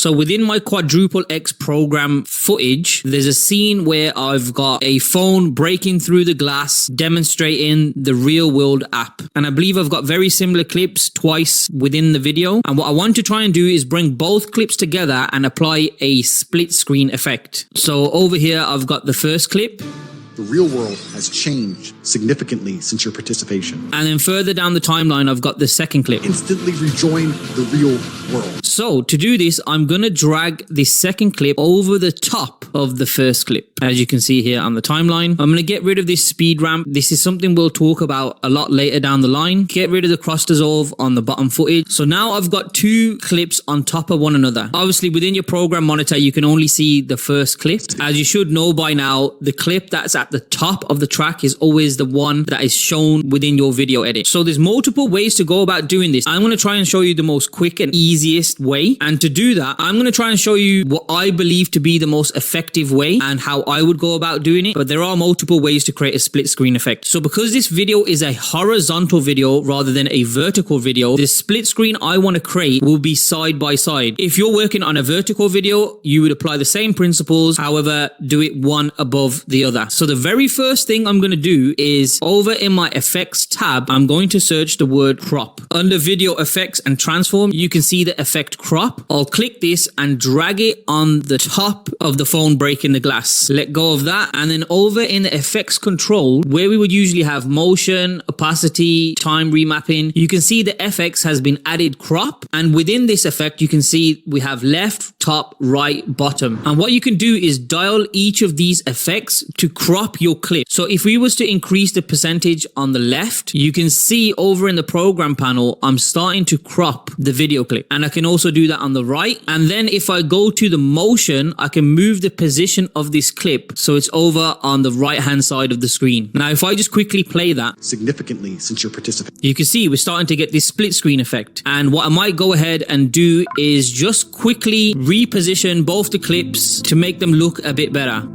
So within my quadruple X program footage, there's a scene where I've got a phone breaking through the glass demonstrating the real world app. And I believe I've got very similar clips twice within the video. And what I want to try and do is bring both clips together and apply a split screen effect. So over here, I've got the first clip. The real world has changed significantly since your participation. And then further down the timeline, I've got the second clip. Instantly rejoin the real world. So to do this, I'm going to drag the second clip over the top of the first clip. As you can see here on the timeline, I'm going to get rid of this speed ramp. This is something we'll talk about a lot later down the line. Get rid of the cross dissolve on the bottom footage. So now I've got two clips on top of one another. Obviously within your program monitor, you can only see the first clip. As you should know by now, the clip that's at the top of the track is always the one that is shown within your video edit. So there's multiple ways to go about doing this. I'm going to try and show you the most quick and easiest way. And to do that, I'm going to try and show you what I believe to be the most effective way and how I would go about doing it. But there are multiple ways to create a split screen effect. So because this video is a horizontal video rather than a vertical video, the split screen I want to create will be side by side. If you're working on a vertical video, you would apply the same principles. However, do it one above the other. So the very first thing I'm going to do is over in my effects tab, I'm going to search the word crop. Under video effects and transform, you can see the effect crop. I'll click this and drag it on the top of the phone breaking the glass. Let go of that. And then over in the effects control, where we would usually have motion, opacity, time remapping, you can see the FX has been added crop. And within this effect, you can see we have left, top, right, bottom. And what you can do is dial each of these effects to crop your clip. So if we was to increase the percentage on the left, you can see over in the program panel, I'm starting to crop the video clip. And I can also do that on the right. And then if I go to the motion, I can move the position of this clip so it's over on the right hand side of the screen. Now, if I just quickly play that Significantly since your participation. you can see we're starting to get this split screen effect. And what I might go ahead and do is just quickly reposition both the clips to make them look a bit better.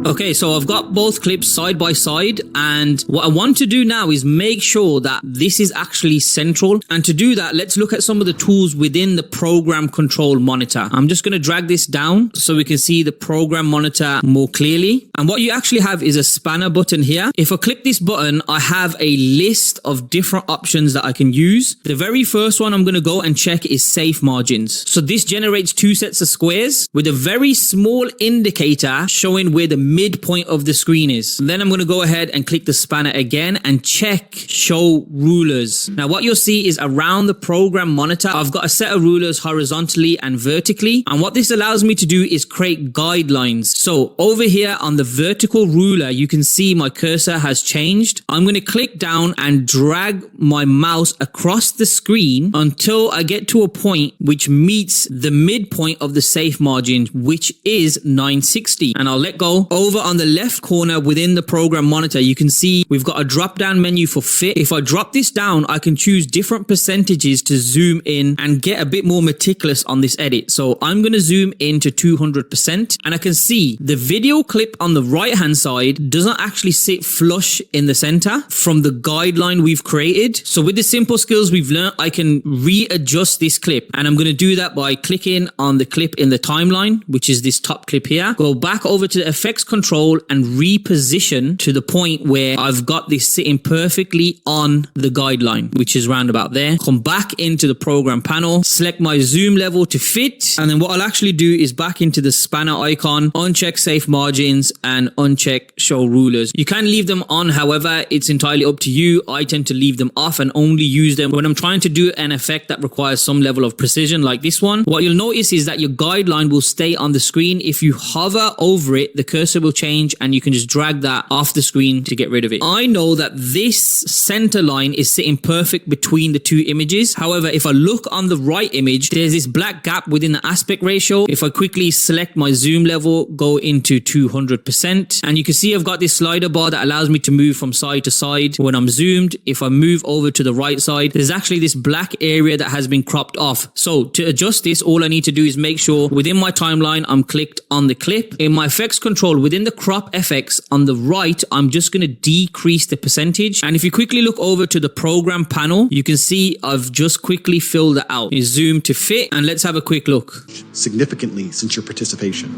Okay, so I've got both clips side by side, and what I want to do now is make sure that this is actually central. And to do that, let's look at some of the tools within the program control monitor. I'm just going to drag this down so we can see the program monitor more clearly. And what you actually have is a spanner button here. If I click this button, I have a list of different options that I can use. The very first one I'm going to go and check is safe margins. So this generates two sets of squares with a very small indicator showing where the midpoint of the screen is. And then I'm going to go ahead and click the spanner again and check show rulers. Now what you'll see is around the program monitor, I've got a set of rulers horizontally and vertically. And what this allows me to do is create guidelines. So over here on the vertical ruler, you can see my cursor has changed. I'm going to click down and drag my mouse across the screen until I get to a point which meets the midpoint of the safe margin, which is 960. And I'll let go. Over on the left corner within the program monitor, you can see we've got a drop down menu for fit. If I drop this down, I can choose different percentages to zoom in and get a bit more meticulous on this edit. So I'm going to zoom in to 200%, and I can see the video clip on the right hand side doesn't actually sit flush in the center from the guideline we've created. So with the simple skills we've learned, I can readjust this clip, and I'm going to do that by clicking on the clip in the timeline, which is this top clip here. Go back over to the effects control and reposition to the point where I've got this sitting perfectly on the guideline, which is round about there. Come back into the program panel, select my zoom level to fit. And then what I'll actually do is back into the spanner icon, uncheck safe margins and uncheck show rulers. You can leave them on. However, it's entirely up to you. I tend to leave them off and only use them when I'm trying to do an effect that requires some level of precision like this one. What you'll notice is that your guideline will stay on the screen. If you hover over it, the cursor will change, and you can just drag that off the screen to get rid of it. I know that this center line is sitting perfect between the two images. However, if I look on the right image, there's this black gap within the aspect ratio. If I quickly select my zoom level, go into 200%, and you can see I've got this slider bar that allows me to move from side to side when I'm zoomed. If I move over to the right side, there's actually this black area that has been cropped off. So to adjust this, all I need to do is make sure within my timeline, I'm clicked on the clip. In my effects control, within the crop effects on the right, I'm just going to decrease the percentage. And if you quickly look over to the program panel, you can see I've just quickly filled it out. You zoom to fit, and let's have a quick look. Significantly since your participation.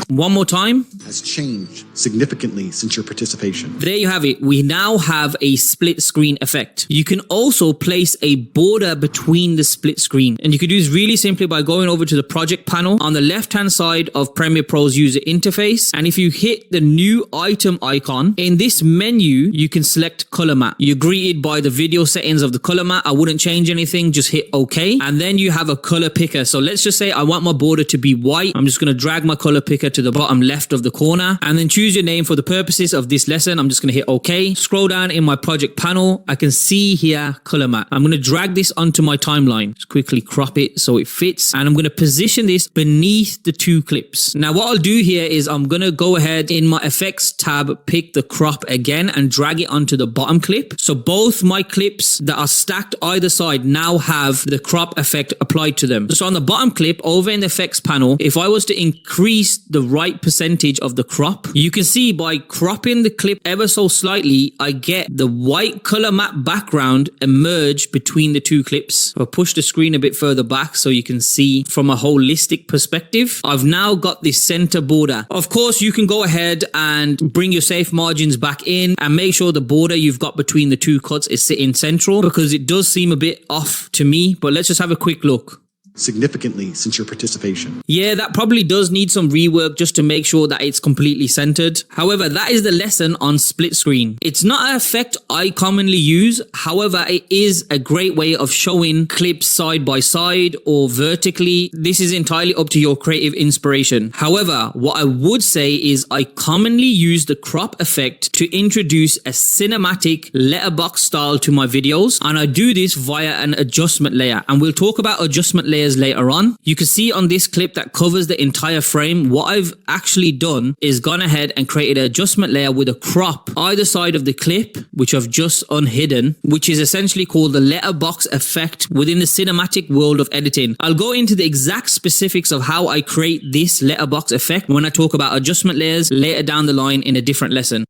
One more time. Has changed significantly since your participation. There you have it. We now have a split screen effect. You can also place a border between the split screen. And you can do this really simply by going over to the project panel on the left-hand side of Premiere Pro's user interface. And if you hit the new item icon, in this menu, you can select color map. You're greeted by the video settings of the color map. I wouldn't change anything, just hit OK. And then you have a color picker. So let's just say I want my border to be white. I'm just going to drag my color picker to the bottom left of the corner and then choose your name for the purposes of this lesson. I'm just going to hit OK. Scroll down in my project panel. I can see here color map. I'm going to drag this onto my timeline. Just quickly crop it so it fits. And I'm going to position this beneath the two clips. Now what I'll do here is I'm going to go ahead in my effects tab, pick the crop again and drag it onto the bottom clip. So both my clips that are stacked either side now have the crop effect applied to them. So on the bottom clip over in the effects panel, if I was to increase the right percentage of the crop, you can see by cropping the clip ever so slightly, I get the white color map background emerge between the two clips. I'll push the screen a bit further back so you can see from a holistic perspective. I've now got this center border. Of course, you can go ahead and bring your safe margins back in and make sure the border you've got between the two cuts is sitting central, because it does seem a bit off to me. But let's just have a quick look. Significantly since your participation. Yeah, that probably does need some rework just to make sure that it's completely centered. However, that is the lesson on split screen. It's not an effect I commonly use. However, it is a great way of showing clips side by side or vertically. This is entirely up to your creative inspiration. However, what I would say is I commonly use the crop effect to introduce a cinematic letterbox style to my videos. And I do this via an adjustment layer. And we'll talk about adjustment layers later on. You can see on this clip that covers the entire frame, what I've actually done is gone ahead and created an adjustment layer with a crop either side of the clip, which I've just unhidden, which is essentially called the letterbox effect within the cinematic world of editing. I'll go into the exact specifics of how I create this letterbox effect when I talk about adjustment layers later down the line in a different lesson.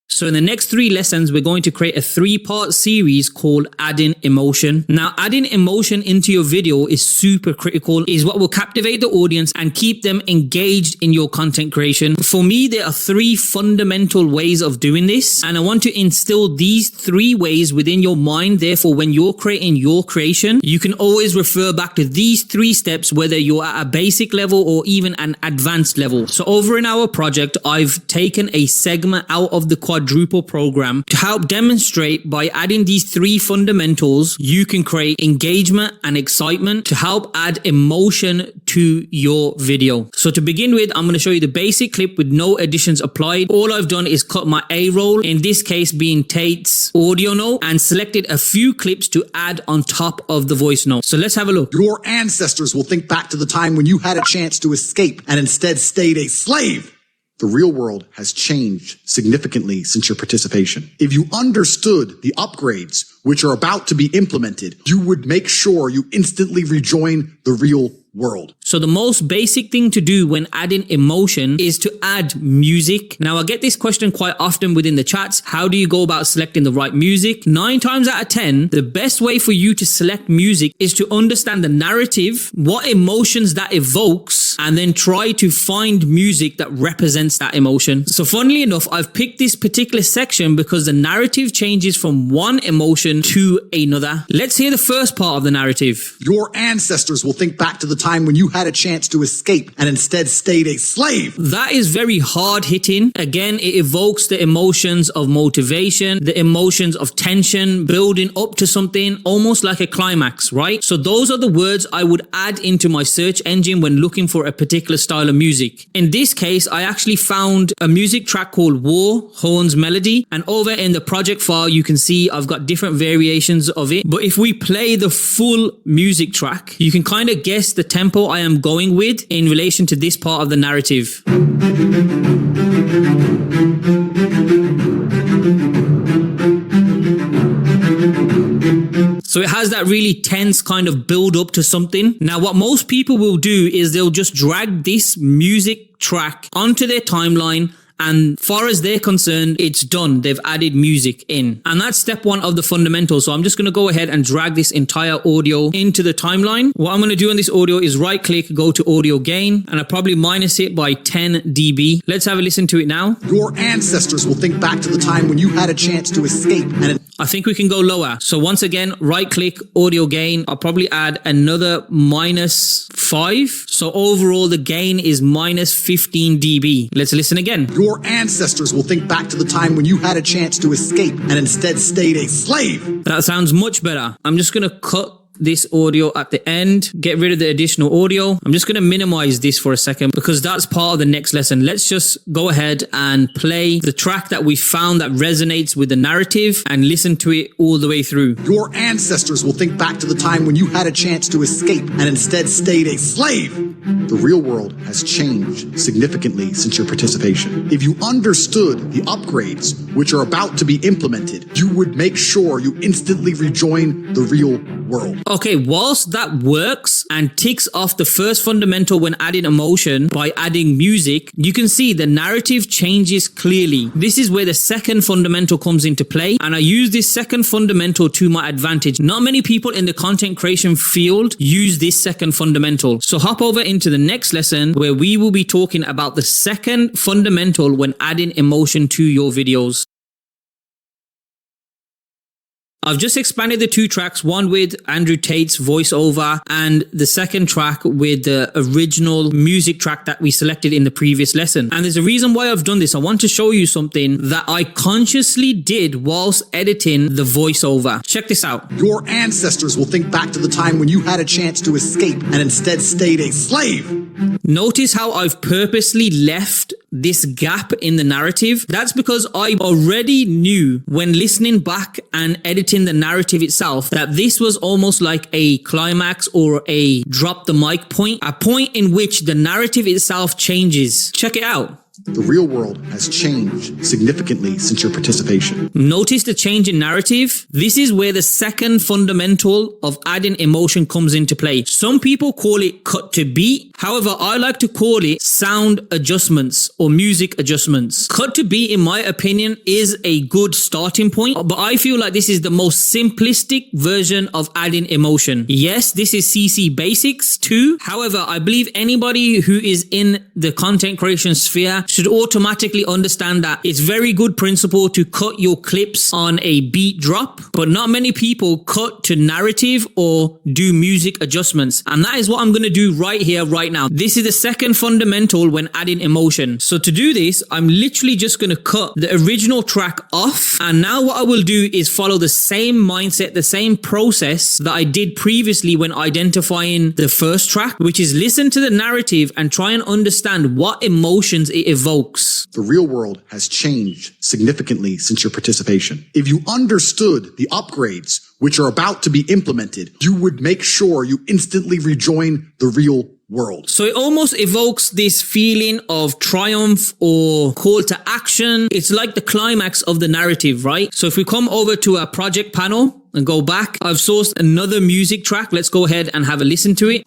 So in the next 3 lessons, we're going to create a 3-part series called Adding Emotion. Now, adding emotion into your video is super critical, is what will captivate the audience and keep them engaged in your content creation. For me, there are 3 fundamental ways of doing this, and I want to instill these 3 ways within your mind. Therefore, when you're creating your creation, you can always refer back to these 3 steps, whether you're at a basic level or even an advanced level. So over in our project, I've taken a segment out of the quadruple program to help demonstrate by adding these 3 fundamentals, you can create engagement and excitement to help add emotion to your video. So to begin with, I'm going to show you the basic clip with no additions applied. All I've done is cut my A roll, in this case being Tate's audio note, and selected a few clips to add on top of the voice note. So let's have a look. Your ancestors will think back to the time when you had a chance to escape and instead stayed a slave. The real world has changed significantly since your participation. If you understood the upgrades which are about to be implemented, you would make sure you instantly rejoin the real world. So the most basic thing to do when adding emotion is to add music. Now I get this question quite often within the chats. How do you go about selecting the right music? 9 times out of 10, the best way for you to select music is to understand the narrative, what emotions that evokes, and then try to find music that represents that emotion. So funnily enough, I've picked this particular section because the narrative changes from one emotion to another. Let's hear the first part of the narrative. Your ancestors will think back to the time when you had a chance to escape and instead stayed a slave. That is very hard hitting. Again, it evokes the emotions of motivation, the emotions of tension, building up to something almost like a climax, right? So those are the words I would add into my search engine when looking for for a particular style of music. In this case, I actually found a music track called War Horns Melody, and over in the project file you can see I've got different variations of it. But if we play the full music track, you can kind of guess the tempo I am going with in relation to this part of the narrative. So it has that really tense kind of build up to something. Now, what most people will do is they'll just drag this music track onto their timeline, and far as they're concerned, it's done. They've added music in. And that's step one of the fundamentals. So I'm just going to go ahead and drag this entire audio into the timeline. What I'm going to do on this audio is right click, go to audio gain, and I'll probably minus it by 10 dB. Let's have a listen to it now. Your ancestors will think back to the time when you had a chance to escape and I think we can go lower. So once again, right click, audio gain. I'll probably add another -5. So overall, the gain is -15 dB. Let's listen again. Your ancestors will think back to the time when you had a chance to escape and instead stayed a slave. That sounds much better. I'm just going to cut this audio at the end, get rid of the additional audio. I'm just going to minimize this for a second because that's part of the next lesson. Let's just go ahead and play the track that we found that resonates with the narrative and listen to it all the way through. Your ancestors will think back to the time when you had a chance to escape and instead stayed a slave. The real world has changed significantly since your participation. If you understood the upgrades which are about to be implemented, you would make sure you instantly rejoin the real world. Okay, whilst that works and ticks off the first fundamental when adding emotion by adding music, you can see the narrative changes clearly. This is where the second fundamental comes into play, and I use this second fundamental to my advantage. Not many people in the content creation field use this second fundamental. So hop over into the next lesson where we will be talking about the second fundamental when adding emotion to your videos. I've just expanded the two tracks, one with Andrew Tate's voiceover and the second track with the original music track that we selected in the previous lesson. And there's a reason why I've done this. I want to show you something that I consciously did whilst editing the voiceover. Check this out. Your ancestors will think back to the time when you had a chance to escape and instead stayed a slave. Notice how I've purposely left this gap in the narrative. That's because I already knew when listening back and editing the narrative itself that this was almost like a climax or a drop the mic point, a point in which the narrative itself changes. Check it out. The real world has changed significantly since your participation. Notice the change in narrative. This is where the second fundamental of adding emotion comes into play. Some people call it cut to beat. However, I like to call it sound adjustments or music adjustments. Cut to beat, in my opinion, is a good starting point, but I feel like this is the most simplistic version of adding emotion. Yes, this is CC basics too. However, I believe anybody who is in the content creation sphere should automatically understand that it's very good principle to cut your clips on a beat drop, but not many people cut to narrative or do music adjustments. And that is what I'm going to do right here, right now. This is the second fundamental when adding emotion. So to do this, I'm literally just going to cut the original track off. And now what I will do is follow the same mindset, the same process that I did previously when identifying the first track, which is listen to the narrative and try and understand what emotions it evokes. The real world has changed significantly since your participation. If you understood the upgrades which are about to be implemented, you would make sure you instantly rejoin the real world. So it almost evokes this feeling of triumph or call to action. It's like the climax of the narrative, right? So if we come over to our project panel and go back, I've sourced another music track. Let's go ahead and have a listen to it.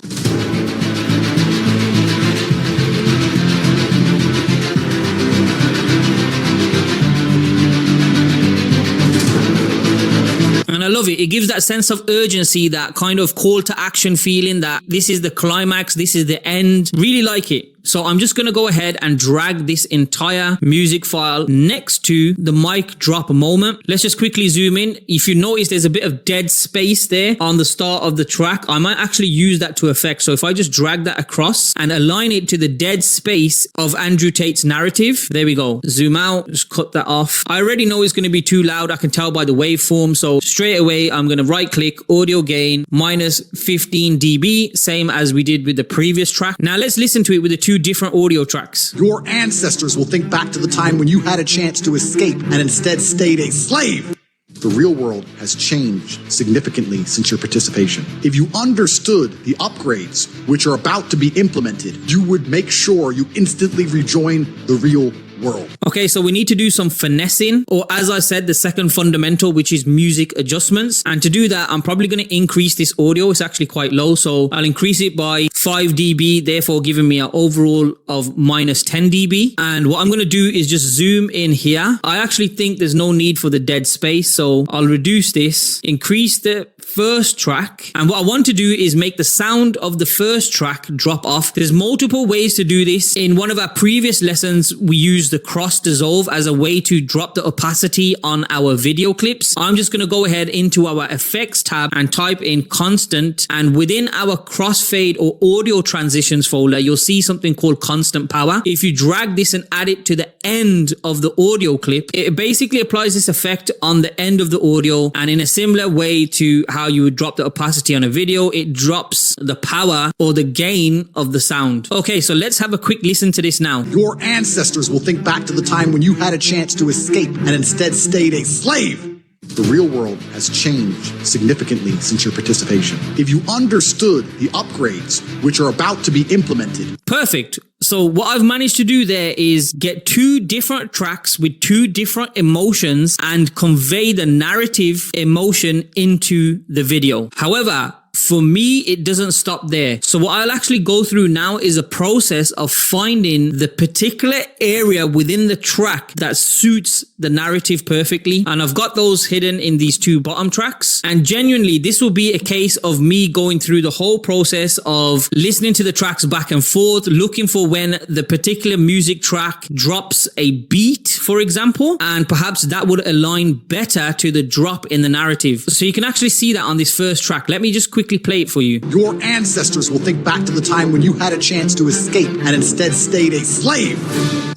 And I love it. It gives that sense of urgency, that kind of call to action feeling that this is the climax, this is the end. Really like it. So I'm just going to go ahead and drag this entire music file next to the mic drop moment. Let's just quickly zoom in. If you notice, there's a bit of dead space there on the start of the track. I might actually use that to effect. So if I just drag that across and align it to the dead space of Andrew Tate's narrative, there we go. Zoom out, just cut that off. I already know it's going to be too loud. I can tell by the waveform. So straight away, I'm going to right click, audio gain, minus 15 dB, same as we did with the previous track. Now let's listen to it with the two different audio tracks. Your ancestors will think back to the time when you had a chance to escape and instead stayed a slave. The real world has changed significantly since your participation. If you understood the upgrades which are about to be implemented, you would make sure you instantly rejoin the real world. Okay, so we need to do some finessing, or as I said, the second fundamental, which is music adjustments. And to do that, I'm probably going to increase this audio. It's actually quite low, so I'll increase it by 5 dB, therefore giving me an overall of minus 10 dB. And what I'm going to do is just zoom in here. I actually think there's no need for the dead space, so I'll reduce this, increase the first track. And what I want to do is make the sound of the first track drop off. There's multiple ways to do this. In one of our previous lessons, we used the cross dissolve as a way to drop the opacity on our video clips. I'm just going to go ahead into our effects tab and type in constant, and within our crossfade or audio transitions folder, you'll see something called constant power. If you drag this and add it to the end of the audio clip, it basically applies this effect on the end of the audio, and in a similar way to how you would drop the opacity on a video, it drops the power or the gain of the sound. Okay, so let's have a quick listen to this now. Your ancestors will think back to the time when you had a chance to escape and instead stayed a slave. The real world has changed significantly since your participation. If you understood the upgrades which are about to be implemented. Perfect. So what I've managed to do there is get two different tracks with two different emotions and convey the narrative emotion into the video. However, for me, it doesn't stop there. So what I'll actually go through now is a process of finding the particular area within the track that suits the narrative perfectly. And I've got those hidden in these two bottom tracks. And genuinely, this will be a case of me going through the whole process of listening to the tracks back and forth, looking for when the particular music track drops a beat, for example, and perhaps that would align better to the drop in the narrative. So you can actually see that on this first track. Let me just quickly play it for you. Your ancestors will think back to the time when you had a chance to escape and instead stayed a slave.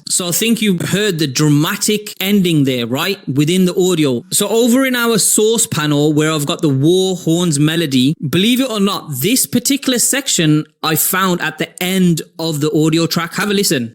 So I think you heard the dramatic ending there, right? Within the audio. So over in our source panel where I've got the war horns melody, believe it or not, this particular section I found at the end of the audio track. Have a listen.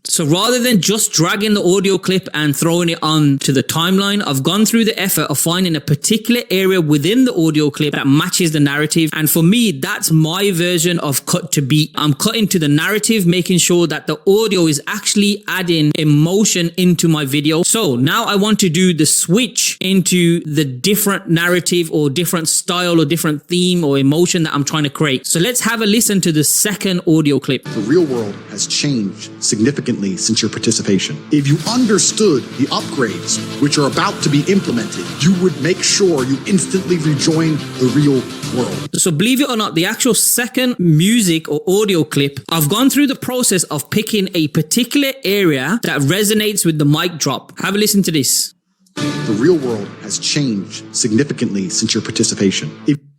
So rather than just dragging the audio clip and throwing it on to the timeline, I've gone through the effort of finding a particular area within the audio clip that matches the narrative. And for me, that's my version of cut to beat. I'm cutting to the narrative, making sure that the audio is actually adding emotion into my video. So now I want to do the switch into the different narrative or different style or different theme or emotion that I'm trying to create. So let's have a listen to the second audio clip. The real world has changed significantly since your participation. If you understood the upgrades which are about to be implemented, you would make sure you instantly rejoin the real world. So believe it or not, the actual second music or audio clip, I've gone through the process of picking a particular area that resonates with the mic drop. Have a listen to this. The real world has changed significantly since your participation.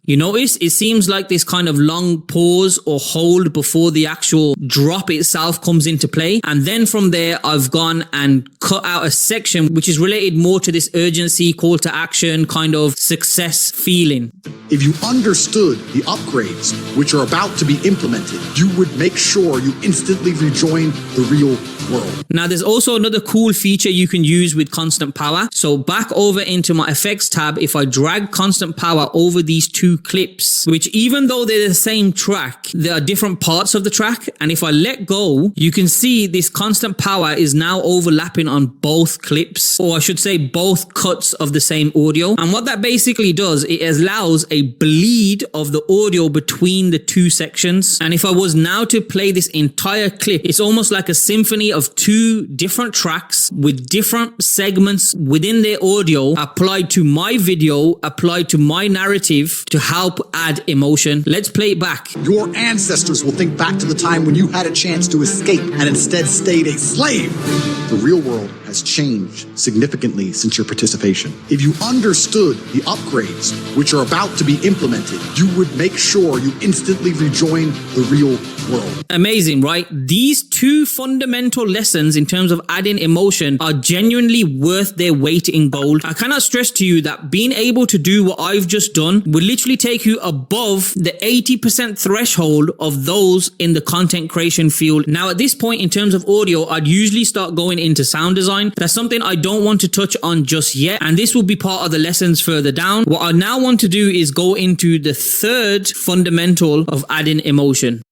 You notice it seems like this kind of long pause or hold before the actual drop itself comes into play. And then from there, I've gone and cut out a section which is related more to this urgency, call to action, kind of success feeling. If you understood the upgrades which are about to be implemented, you would make sure you instantly rejoin the real world. Now, there's also another cool feature you can use with constant power. So back over into my effects tab, if I drag constant power over these two clips, which even though they're the same track, there are different parts of the track. And if I let go, you can see this constant power is now overlapping on both clips, or I should say both cuts of the same audio. And what that basically does, it allows a bleed of the audio between the two sections. And if I was now to play this entire clip, it's almost like a symphony of two different tracks with different segments within their audio applied to my video, applied to my narrative to help add emotion. Let's play it back. Your ancestors will think back to the time when you had a chance to escape and instead stayed a slave. The real world has changed significantly since your participation. If you understood the upgrades which are about to be implemented, you would make sure you instantly rejoin the real world. Amazing, right? These two fundamental lessons in terms of adding emotion are genuinely worth their weight in gold. I cannot stress to you that being able to do what I've just done will literally take you above the 80% threshold of those in the content creation field. Now, at this point in terms of audio, I'd usually start going into sound design. That's something I don't want to touch on just yet, and this will be part of the lessons further down. What I now want to do is go into the third fundamental of adding emotion.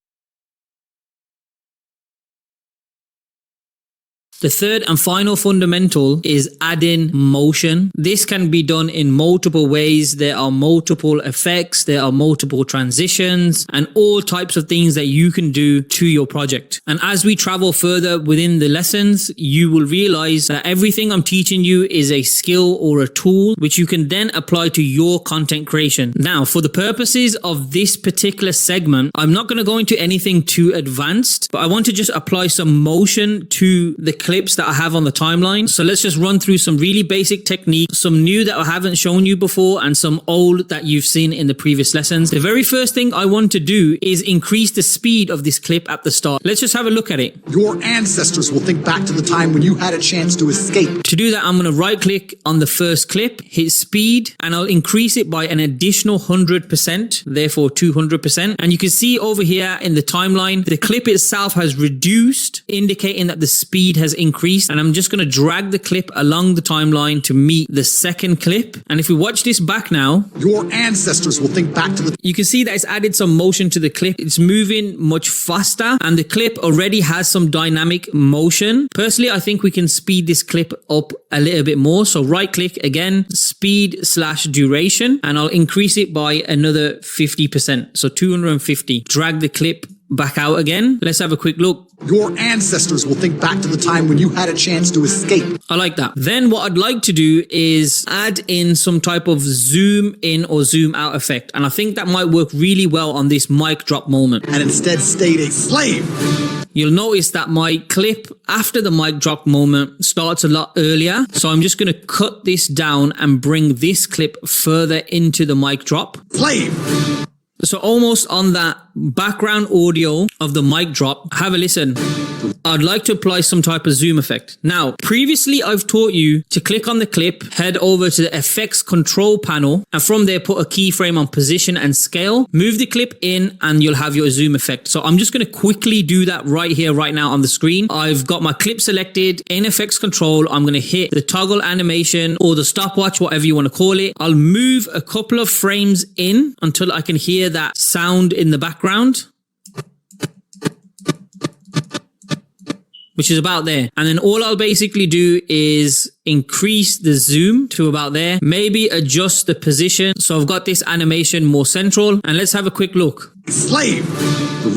The third and final fundamental is adding motion. This can be done in multiple ways. There are multiple effects, there are multiple transitions, and all types of things that you can do to your project. And as we travel further within the lessons, you will realize that everything I'm teaching you is a skill or a tool which you can then apply to your content creation. Now, for the purposes of this particular segment, I'm not going to go into anything too advanced, but I want to just apply some motion to the clips that I have on the timeline. So let's just run through some really basic techniques, some new that I haven't shown you before, and some old that you've seen in the previous lessons. The very first thing I want to do is increase the speed of this clip at the start. Let's just have a look at it. Your ancestors will think back to the time when you had a chance to escape. To do that, I'm going to right click on the first clip, hit speed, and I'll increase it by an additional 100%, therefore 200%. And you can see over here in the timeline, the clip itself has reduced, indicating that the speed has increased. And I'm just going to drag the clip along the timeline to meet the second clip. And if we watch this back now, your ancestors will think back to the... You can see that it's added some motion to the clip. It's moving much faster, and the clip already has some dynamic motion. Personally, I think we can speed this clip up a little bit more. So right click again, speed/duration, and I'll increase it by another 50%. So 250. Drag the clip back out again. Let's have a quick look. Your ancestors will think back to the time when you had a chance to escape. I like that. Then what I'd like to do is add in some type of zoom in or zoom out effect. And I think that might work really well on this mic drop moment. And instead stayed a slave. You'll notice that my clip after the mic drop moment starts a lot earlier. So I'm just going to cut this down and bring this clip further into the mic drop. Slave. So almost on that background audio of the mic drop, have a listen. I'd like to apply some type of zoom effect. Now, previously I've taught you to click on the clip, head over to the effects control panel, and from there put a keyframe on position and scale, move the clip in, and you'll have your zoom effect. So I'm just going to quickly do that right here, right now on the screen. I've got my clip selected in effects control. I'm going to hit the toggle animation or the stopwatch, whatever you want to call it. I'll move a couple of frames in until I can hear that sound in the background, which is about there. And then all I'll basically do is increase the zoom to about there, maybe adjust the position so I've got this animation more central. And let's have a quick look. Slave.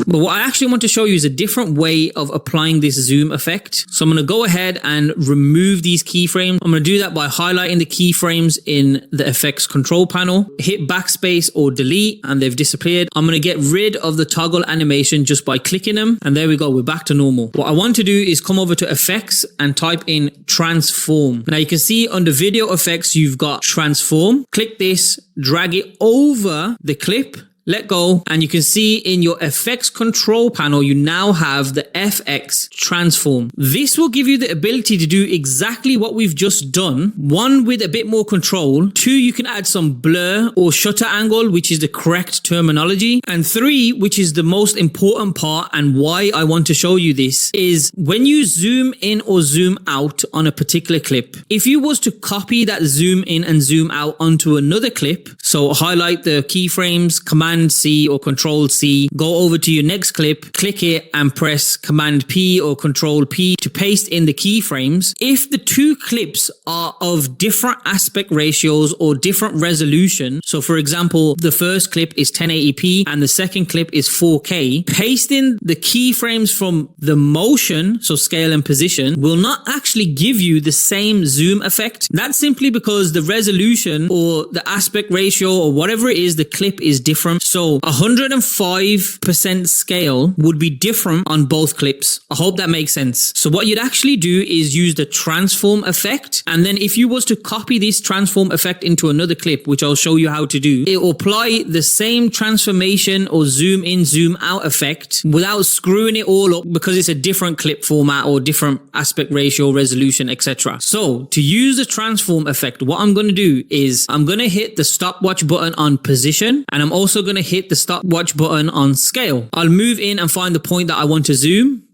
But what I actually want to show you is a different way of applying this zoom effect. So I'm going to go ahead and remove these keyframes. I'm going to do that by highlighting the keyframes in the effects control panel, hit backspace or delete, and they've disappeared. I'm going to get rid of the toggle animation just by clicking them. And there we go. We're back to normal. What I want to do is come over to effects and type in transform. Now you can see under video effects, you've got transform. Click this, drag it over the clip, let go, and you can see in your effects control panel, you now have the FX transform. This will give you the ability to do exactly what we've just done. One, with a bit more control. Two, you can add some blur or shutter angle, which is the correct terminology. And three, which is the most important part and why I want to show you this, is when you zoom in or zoom out on a particular clip, if you was to copy that zoom in and zoom out onto another clip, so highlight the keyframes, Command Command C or Control C, go over to your next clip, click it and press Command P or Control P to paste in the keyframes. If the two clips are of different aspect ratios or different resolution, so for example, the first clip is 1080p and the second clip is 4K, pasting the keyframes from the motion, so scale and position, will not actually give you the same zoom effect. That's simply because the resolution or the aspect ratio or whatever it is, the clip is different. So 105% scale would be different on both clips. I hope that makes sense. So what you'd actually do is use the transform effect, and then if you was to copy this transform effect into another clip, which I'll show you how to do, it will apply the same transformation or zoom in zoom out effect without screwing it all up, because it's a different clip format or different aspect ratio, resolution, etc. So to use the transform effect, what I'm going to do is I'm going to hit the stopwatch button on position, and I'm also going to hit the stopwatch button on scale. I'll move in and find the point that I want to zoom.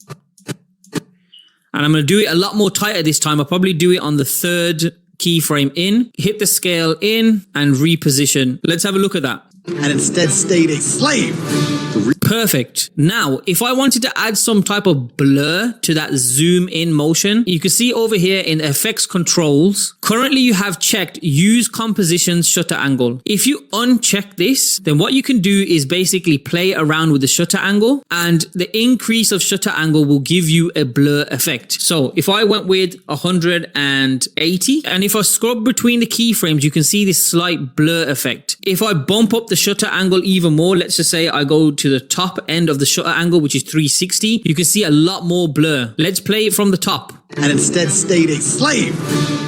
And I'm going to do it a lot more tighter this time. I'll probably do it on the third keyframe in, hit the scale in and reposition. Let's have a look at that. And instead stayed a slave. Perfect. Now, if I wanted to add some type of blur to that zoom in motion, you can see over here in effects controls, currently you have checked use compositions shutter angle. If you uncheck this, then what you can do is basically play around with the shutter angle, and the increase of shutter angle will give you a blur effect. So if I went with 180, and if I scrub between the keyframes, you can see this slight blur effect. If I bump up the shutter angle even more, let's just say I go to the top end of the shutter angle, which is 360, you can see a lot more blur. Let's play it from the top. And instead stayed a slave.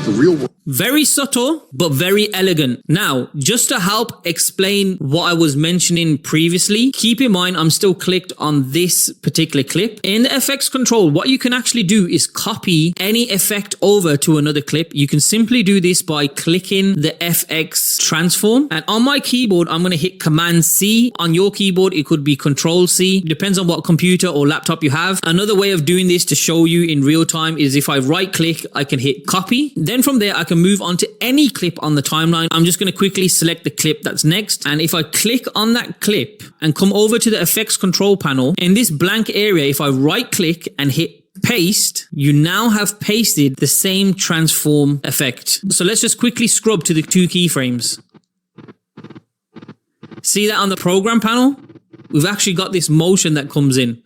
The real world. Very subtle, but very elegant. Now, just to help explain what I was mentioning previously, keep in mind I'm still clicked on this particular clip. In the effects control, what you can actually do is copy any effect over to another clip. You can simply do this by clicking the FX transform. And on my keyboard, I'm going to hit Command C. On your keyboard, it could be Control C. Depends on what computer or laptop you have. Another way of doing this to show you in real time is if I right click, I can hit copy. Then from there, I can move on to any clip on the timeline. I'm just going to quickly select the clip that's next. And if I click on that clip and come over to the effects control panel, in this blank area, if I right click and hit paste, you now have pasted the same transform effect. So let's just quickly scrub to the two keyframes. See that on the program panel? We've actually got this motion that comes in.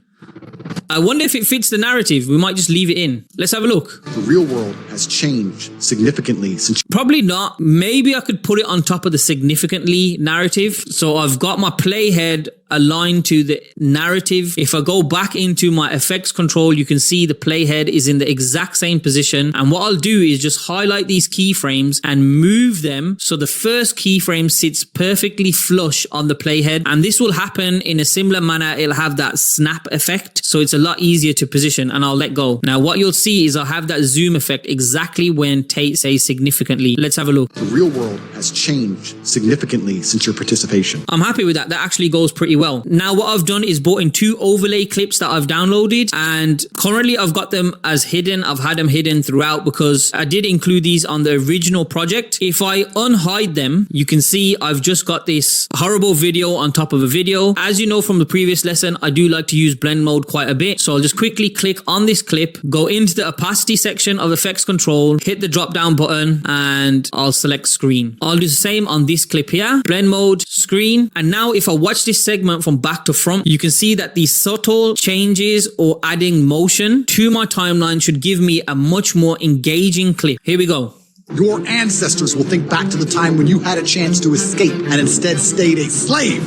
I wonder if it fits the narrative. We might just leave it in. Let's have a look. The real world has changed significantly since... Probably not. Maybe I could put it on top of the significantly narrative. So I've got my playhead aligned to the narrative. If I go back into my effects control, you can see the playhead is in the exact same position. And what I'll do is just highlight these keyframes and move them so the first keyframe sits perfectly flush on the playhead. And this will happen in a similar manner. It'll have that snap effect. So it's a lot easier to position, and I'll let go. Now what you'll see is I'll have that zoom effect exactly when Tate says significantly. Let's have a look. The real world has changed significantly since your participation. I'm happy with that. That actually goes pretty well. Now what I've done is brought in two overlay clips that I've downloaded, and currently I've got them as hidden. I've had them hidden throughout because I did include these on the original project. If I unhide them, you can see I've just got this horrible video on top of a video. As you know from the previous lesson, I do like to use blend mode quite a bit. So I'll just quickly click on this clip, go into the opacity section of effects control, hit the drop down button, and I'll select screen. I'll do the same on this clip here, blend mode, screen. And now if I watch this segment from back to front, you can see that these subtle changes or adding motion to my timeline should give me a much more engaging clip. Here we go. Your ancestors will think back to the time when you had a chance to escape and instead stayed a slave.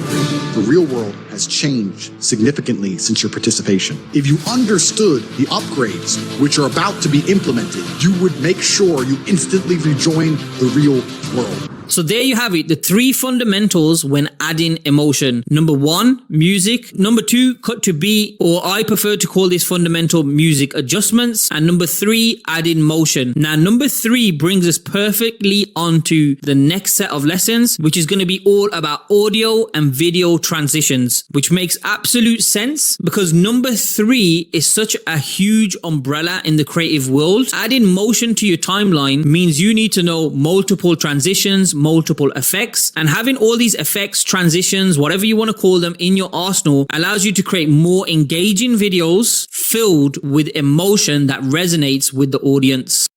The real world has changed significantly since your participation. If you understood the upgrades which are about to be implemented, you would make sure you instantly rejoin the real world. So there you have it, the three fundamentals when adding emotion. Number one, music. Number two, cut to beat, or I prefer to call this fundamental music adjustments. And number three, adding motion. Now, number three brings us perfectly onto the next set of lessons, which is going to be all about audio and video transitions, which makes absolute sense because number three is such a huge umbrella in the creative world. Adding motion to your timeline means you need to know multiple transitions, use multiple effects, and having all these effects, transitions, whatever you want to call them, in your arsenal allows you to create more engaging videos filled with emotion that resonates with the audience.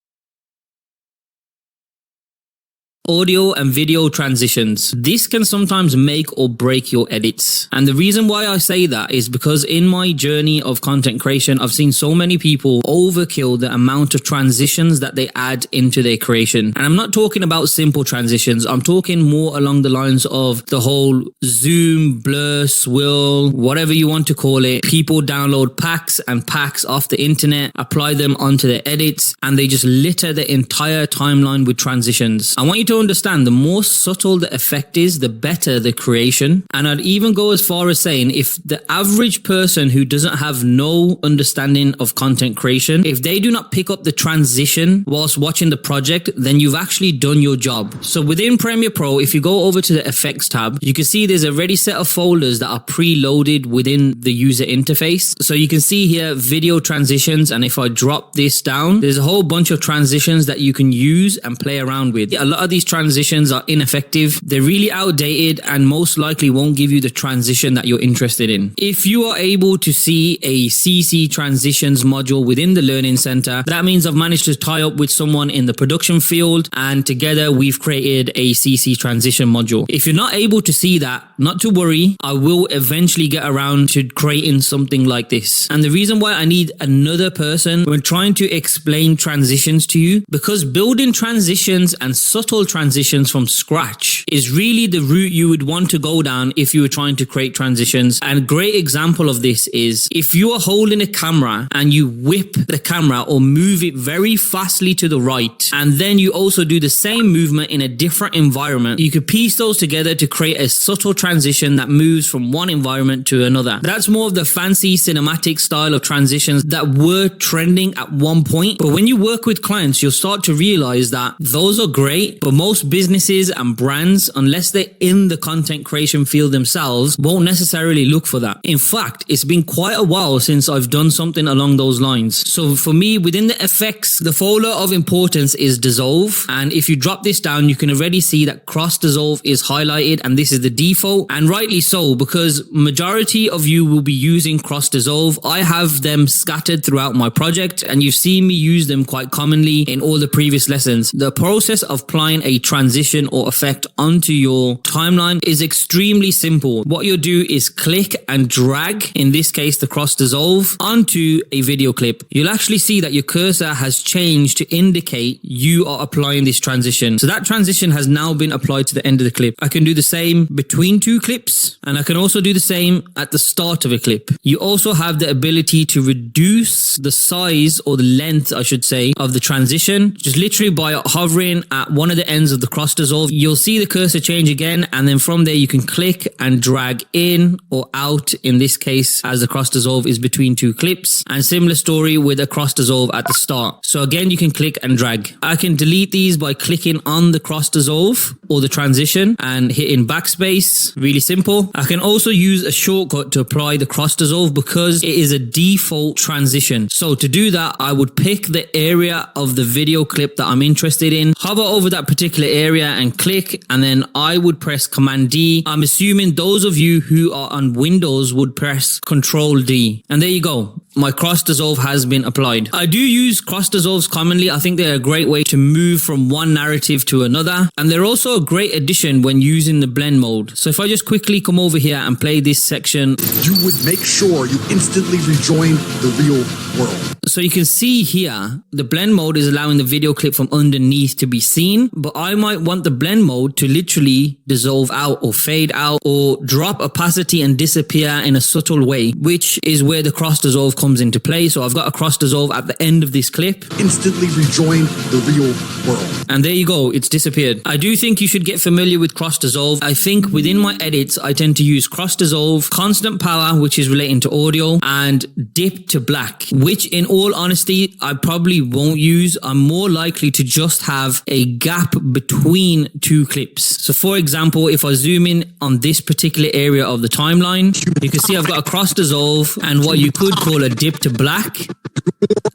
Audio and video transitions. This can sometimes make or break your edits. And the reason why I say that is because in my journey of content creation, I've seen so many people overkill the amount of transitions that they add into their creation. And I'm not talking about simple transitions. I'm talking more along the lines of the whole zoom, blur, swirl, whatever you want to call it. People download packs and packs off the internet, apply them onto their edits, and they just litter the entire timeline with transitions. I want you to understand, the more subtle the effect is, the better the creation. And I'd even go as far as saying, if the average person who doesn't have no understanding of content creation, if they do not pick up the transition whilst watching the project, then you've actually done your job. So within Premiere Pro, if you go over to the effects tab, you can see there's a ready set of folders that are preloaded within the user interface. So you can see here video transitions, and if I drop this down, there's a whole bunch of transitions that you can use and play around with. A lot of these transitions are ineffective, they're really outdated, and most likely won't give you the transition that you're interested in. If you are able to see a CC transitions module within the Learning Center, that means I've managed to tie up with someone in the production field, and together we've created a CC transition module. If you're not able to see that, not to worry, I will eventually get around to creating something like this. And the reason why I need another person when trying to explain transitions to you, because building transitions and subtle transitions from scratch is really the route you would want to go down if you were trying to create transitions. And a great example of this is if you are holding a camera and you whip the camera or move it very fastly to the right, and then you also do the same movement in a different environment, you could piece those together to create a subtle transition that moves from one environment to another. That's more of the fancy cinematic style of transitions that were trending at one point. But when you work with clients, you'll start to realize that those are great, but most businesses and brands, unless they're in the content creation field themselves, won't necessarily look for that. In fact, it's been quite a while since I've done something along those lines. So for me, within the effects, the folder of importance is dissolve. And if you drop this down, you can already see that cross dissolve is highlighted, and this is the default, and rightly so, because majority of you will be using cross dissolve. I have them scattered throughout my project, and you've seen me use them quite commonly in all the previous lessons. The process of applying a transition or effect onto your timeline is extremely simple. What you'll do is click and drag, in this case the cross dissolve, onto a video clip. You'll actually see that your cursor has changed to indicate you are applying this transition. So that transition has now been applied to the end of the clip. I can do the same between two clips, and I can also do the same at the start of a clip. You also have the ability to reduce the size, or the length I should say, of the transition, just literally by hovering at one of the ends of the cross dissolve. You'll see the cursor change again, and then from there you can click and drag in or out, in this case as the cross dissolve is between two clips, and similar story with a cross dissolve at the start. So again, you can click and drag. I can delete these by clicking on the cross dissolve or the transition and hitting backspace. Really simple. I can also use a shortcut to apply the cross dissolve because it is a default transition. So to do that, I would pick the area of the video clip that I'm interested in, hover over that particular area and click, and then I would press Command D. I'm assuming those of you who are on Windows would press Control D. And there you go. My cross dissolve has been applied. I do use cross dissolves commonly. I think they're a great way to move from one narrative to another. And they're also a great addition when using the blend mode. So if I just quickly come over here and play this section, You would make sure you instantly rejoin the real world. so you can see here, the blend mode is allowing the video clip from underneath to be seen, but I might want the blend mode to literally dissolve out or fade out or drop opacity and disappear in a subtle way, which is where the cross dissolve comes into play. So I've got a cross dissolve at the end of this clip. Instantly rejoin the real world. And there you go, it's disappeared. I do think you should get familiar with cross dissolve. I think within my edits, I tend to use cross dissolve, constant power, which is relating to audio, and dip to black, which in all honesty, I probably won't use. I'm more likely to just have a gap between two clips. So for example, if I zoom in on this particular area of the timeline, you can see I've got a cross dissolve and what you could call a dip to black,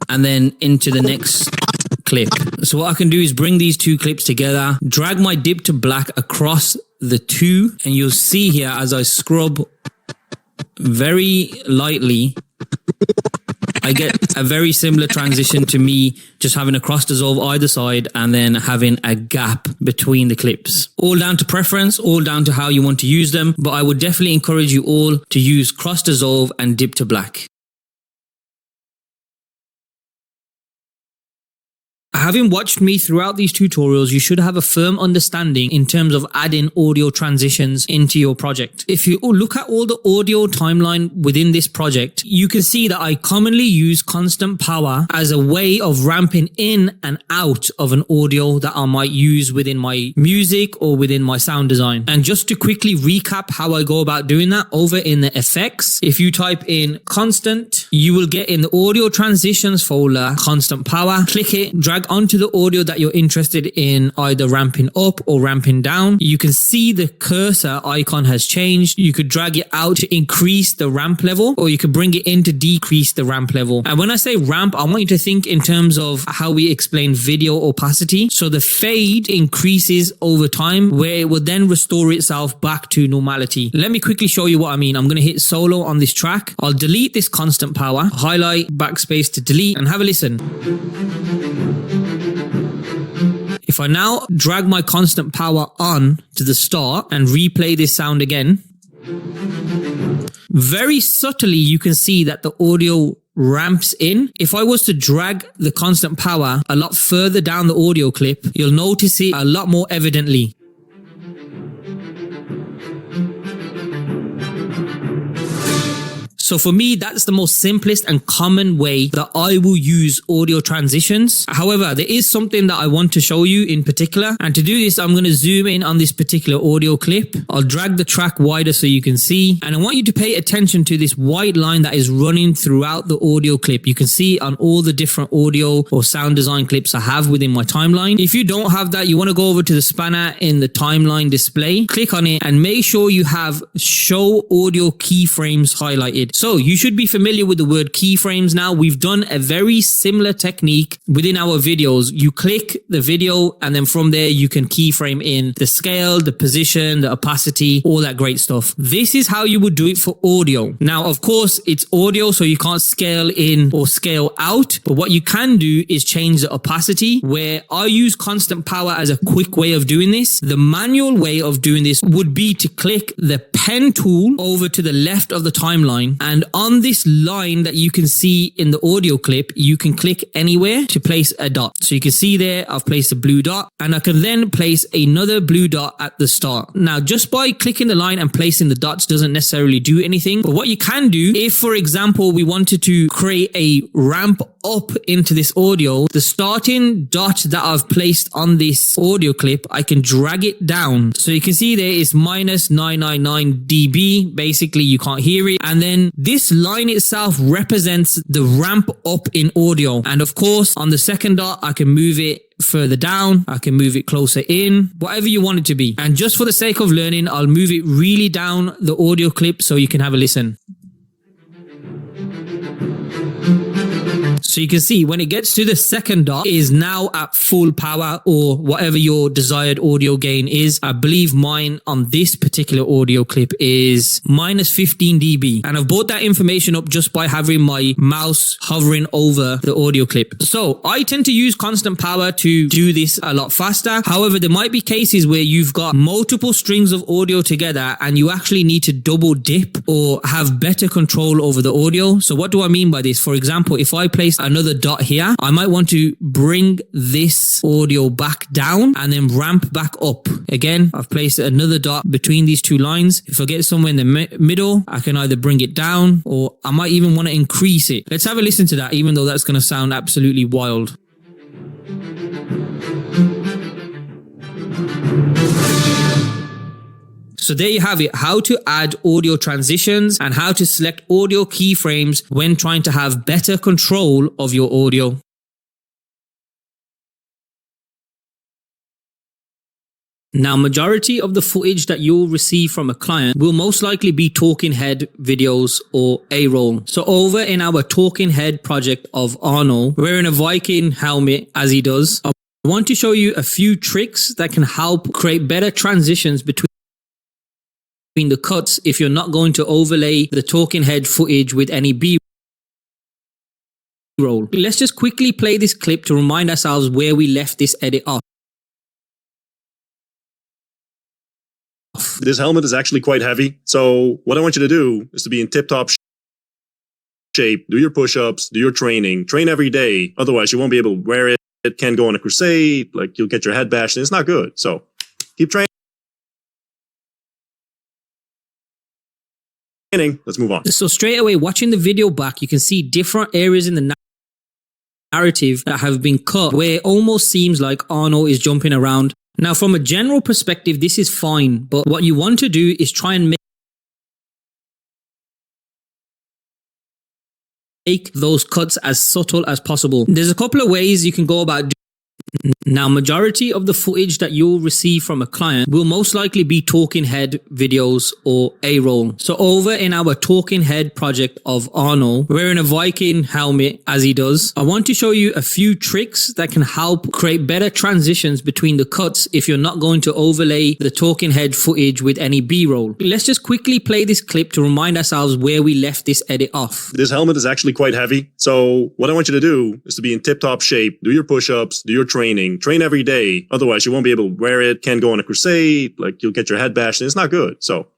and then into the next clip. So what I can do is bring these two clips together, drag my dip to black across the two, and you'll see here as I scrub very lightly, I get a very similar transition to me just having a cross dissolve either side and then having a gap between the clips. All down to preference, all down to how you want to use them, but I would definitely encourage you all to use cross dissolve and dip to black. Having watched me throughout these tutorials, you should have a firm understanding in terms of adding audio transitions into your project. If you look at all the audio timeline within this project, you can see that I commonly use constant power as a way of ramping in and out of an audio that I might use within my music or within my sound design. And just to quickly recap how I go about doing that, over in the effects, if you type in constant, you will get in the audio transitions folder, constant power, click it, drag onto the audio that you're interested in, either ramping up or ramping down. You can see the cursor icon has changed. You could drag it out to increase the ramp level, or you could bring it in to decrease the ramp level. And when I say ramp, I want you to think in terms of how we explain video opacity. So the fade increases over time, where it will then restore itself back to normality. Let me quickly show you what I mean. I'm going to hit solo on this track. I'll delete this constant power, highlight, backspace to delete, and have a listen. If I now drag my constant power on to the start and replay this sound again, very subtly you can see that the audio ramps in. If I was to drag the constant power a lot further down the audio clip, you'll notice it a lot more evidently. So for me, that's the most simplest and common way that I will use audio transitions. However, there is something that I want to show you in particular. And to do this, I'm going to zoom in on this particular audio clip. I'll drag the track wider so you can see. And I want you to pay attention to this white line that is running throughout the audio clip. You can see on all the different audio or sound design clips I have within my timeline. If you don't have that, you want to go over to the spanner in the timeline display, click on it, and make sure you have show audio keyframes highlighted. So you should be familiar with the word keyframes now. We've done a very similar technique within our videos. You click the video and then from there you can keyframe in the scale, the position, the opacity, all that great stuff. This is how you would do it for audio. Now, of course, it's audio, so you can't scale in or scale out. But what you can do is change the opacity, where I use constant power as a quick way of doing this. The manual way of doing this would be to click the pen tool over to the left of the timeline, and on this line that you can see in the audio clip, you can click anywhere to place a dot. So you can see there, I've placed a blue dot, and I can then place another blue dot at the start. Now, just by clicking the line and placing the dots doesn't necessarily do anything. But what you can do, if for example, we wanted to create a ramp up into this audio, the starting dot that I've placed on this audio clip, I can drag it down. So you can see there is minus 999 dB. Basically, you can't hear it. And then this line itself represents the ramp up in audio. And of course, on the second dot, I can move it further down. I can move it closer in, whatever you want it to be. And just for the sake of learning, I'll move it really down the audio clip so you can have a listen. So you can see when it gets to the second dot, it is now at full power, or whatever your desired audio gain is. I believe mine on this particular audio clip is minus 15 dB. And I've brought that information up just by having my mouse hovering over the audio clip. So I tend to use constant power to do this a lot faster. However, there might be cases where you've got multiple strings of audio together and you actually need to double dip or have better control over the audio. So what do I mean by this? For example, if I place another dot here, I might want to bring this audio back down and then ramp back up. Again, I've placed another dot between these two lines. If I get somewhere in the middle, I can either bring it down or I might even want to increase it. Let's have a listen to that, even though that's going to sound absolutely wild. So there you have it, how to add audio transitions and how to select audio keyframes when trying to have better control of your audio. Now, majority of the footage that you'll receive from a client will most likely be talking head videos or A-roll. So over in our talking head project of Arnold, wearing a Viking helmet as he does, I want to show you a few tricks that can help create better transitions between the cuts if you're not going to overlay the talking head footage with any B-roll. Let's just quickly play this clip to remind ourselves where we left this edit off. This helmet is actually quite heavy. So what I want you to do is to be in tip-top shape, do your push-ups, do your training, train every day. Otherwise, you won't be able to wear it. It can go on a crusade, like you'll get your head bashed, and it's not good. So keep training. Let's move on. So straight away, watching the video back, you can see different areas in the narrative that have been cut where it almost seems like Arnold is jumping around. Now, from a general perspective, this is fine, but what you want to do is try and make those cuts as subtle as possible. There's a couple of ways you can go about doing. Now, majority of the footage that you'll receive from a client will most likely be talking head videos or A-roll. So over in our talking head project of Arnold, wearing a Viking helmet as he does, I want to show you a few tricks that can help create better transitions between the cuts if you're not going to overlay the talking head footage with any B-roll. Let's just quickly play this clip to remind ourselves where we left this edit off. This helmet is actually quite heavy. So what I want you to do is to be in tip-top shape, do your push-ups, do your training, train every day. Otherwise, you won't be able to wear it. Can go on a crusade, like you'll get your head bashed, and it's not good. So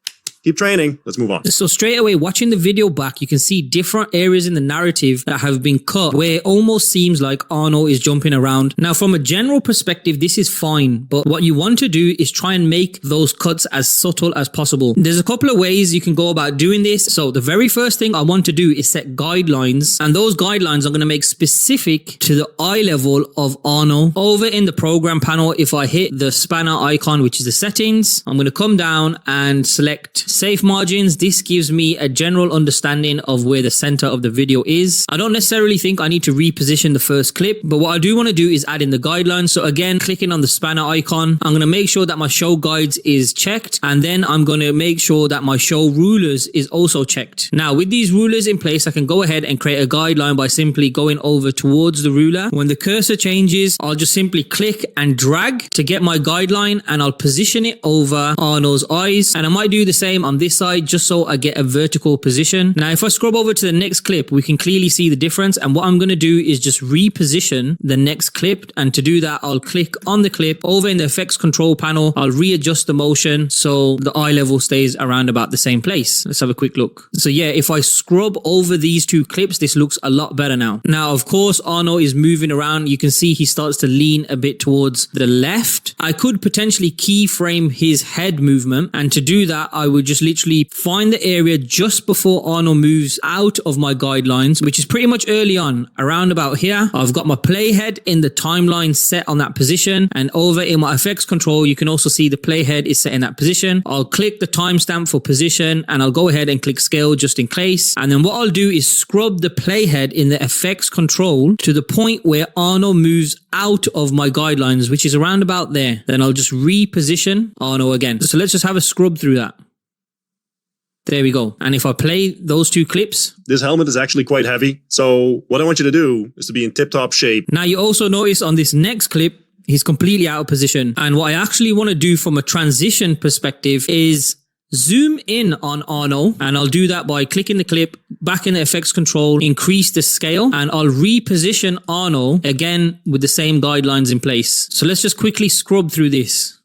keep training. Let's move on. So straight away, watching the video back, you can see different areas in the narrative that have been cut where it almost seems like Arnold is jumping around. Now, from a general perspective, this is fine, but what you want to do is try and make those cuts as subtle as possible. There's a couple of ways you can go about doing this. So the very first thing I want to do is set guidelines, and those guidelines I'm going to make specific to the eye level of Arnold. Over in the program panel, if I hit the spanner icon, which is the settings, I'm going to come down and select safe margins. This gives me a general understanding of where the center of the video is. I don't necessarily think I need to reposition the first clip, but what I do want to do is add in the guidelines. So again, clicking on the spanner icon, I'm going to make sure that my show guides is checked, and then I'm going to make sure that my show rulers is also checked. Now, with these rulers in place, I can go ahead and create a guideline by simply going over towards the ruler. When the cursor changes, I'll just simply click and drag to get my guideline, and I'll position it over Arnold's eyes. And I might do the same on this side just so I get a vertical position. Now, if I scrub over to the next clip, we can clearly see the difference. And what I'm going to do is just reposition the next clip. And to do that, I'll click on the clip. Over in the effects control panel, I'll readjust the motion so the eye level stays around about the same place. Let's have a quick look. So yeah, if I scrub over these two clips, this looks a lot better now. Now, of course, Arnold is moving around. You can see he starts to lean a bit towards the left. I could potentially keyframe his head movement. And to do that, I would just literally find the area just before Arnold moves out of my guidelines, which is pretty much early on, around about here. I've got my playhead in the timeline set on that position, and over in my effects control, you can also see the playhead is set in that position. I'll click the timestamp for position, and I'll go ahead and click scale just in case. And then what I'll do is scrub the playhead in the effects control to the point where Arnold moves out of my guidelines, which is around about there. Then I'll just reposition Arnold again. So let's just have a scrub through that. There we go. And if I play those two clips, this helmet is actually quite heavy. So what I want you to do is to be in tip-top shape. Now you also notice on this next clip, he's completely out of position. And what I actually want to do from a transition perspective is zoom in on Arnold. And I'll do that by clicking the clip, back in the effects control, increase the scale, and I'll reposition Arnold again with the same guidelines in place. So let's just quickly scrub through this.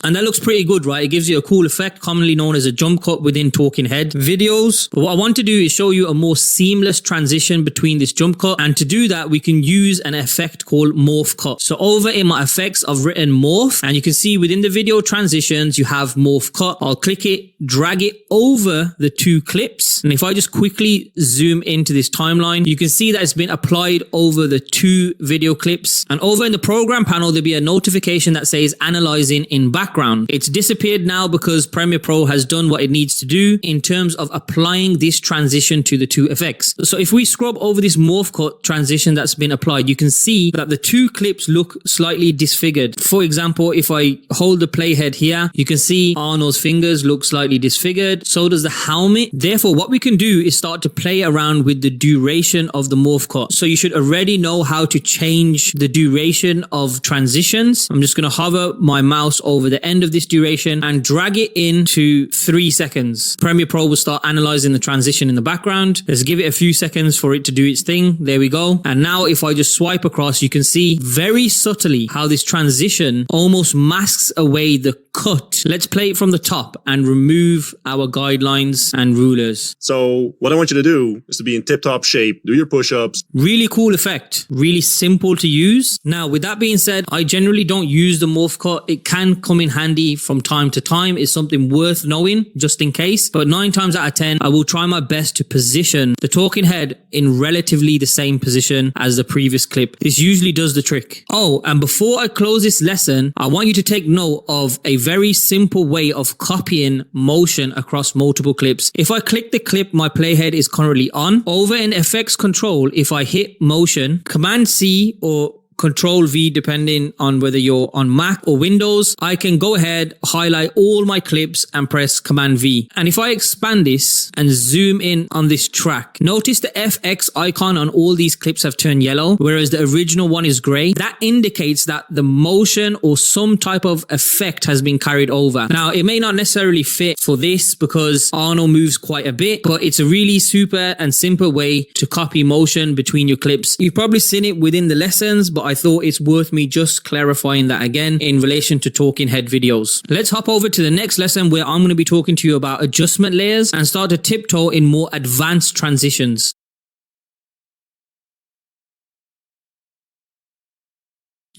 And that looks pretty good, right? It gives you a cool effect, commonly known as a jump cut within talking head videos. But what I want to do is show you a more seamless transition between this jump cut. And to do that, we can use an effect called morph cut. So over in my effects, I've written morph, and you can see within the video transitions, you have morph cut. I'll click it, drag it over the two clips. And if I just quickly zoom into this timeline, you can see that it's been applied over the two video clips. And over in the program panel, there'll be a notification that says analyzing in background. background. It's disappeared now because Premiere Pro has done what it needs to do in terms of applying this transition to the two effects. So if we scrub over this morph cut transition that's been applied, you can see that the two clips look slightly disfigured. For example, if I hold the playhead here, you can see Arnold's fingers look slightly disfigured. So does the helmet. Therefore, what we can do is start to play around with the duration of the morph cut. So you should already know how to change the duration of transitions. I'm just going to hover my mouse over the end of this duration and drag it into 3 seconds. Premiere Pro will start analyzing the transition in the background. Let's give it a few seconds for it to do its thing. There we go. And now if I just swipe across, you can see very subtly how this transition almost masks away the cut. Let's play it from the top and remove our guidelines and rulers. So what I want you to do is to be in tip-top shape, do your push-ups. Really cool effect, really simple to use. Now, with that being said, I generally don't use the morph cut. It can come in handy from time to time. It's something worth knowing just in case. But 9 times out of 10, I will try my best to position the talking head in relatively the same position as the previous clip. This usually does the trick. Oh, and before I close this lesson, I want you to take note of a very simple way of copying motion across multiple clips. If I click the clip my playhead is currently on, over in effects control, if I hit motion, Command C or Control V, depending on whether you're on Mac or Windows, I can go ahead, highlight all my clips and press Command V. And if I expand this and zoom in on this track, notice the FX icon on all these clips have turned yellow, whereas the original one is gray. That indicates that the motion or some type of effect has been carried over. Now, it may not necessarily fit for this because Arnold moves quite a bit, but it's a really super and simple way to copy motion between your clips. You've probably seen it within the lessons, but I thought it's worth me just clarifying that again in relation to talking head videos. Let's hop over to the next lesson where I'm going to be talking to you about adjustment layers and start to tiptoe in more advanced transitions.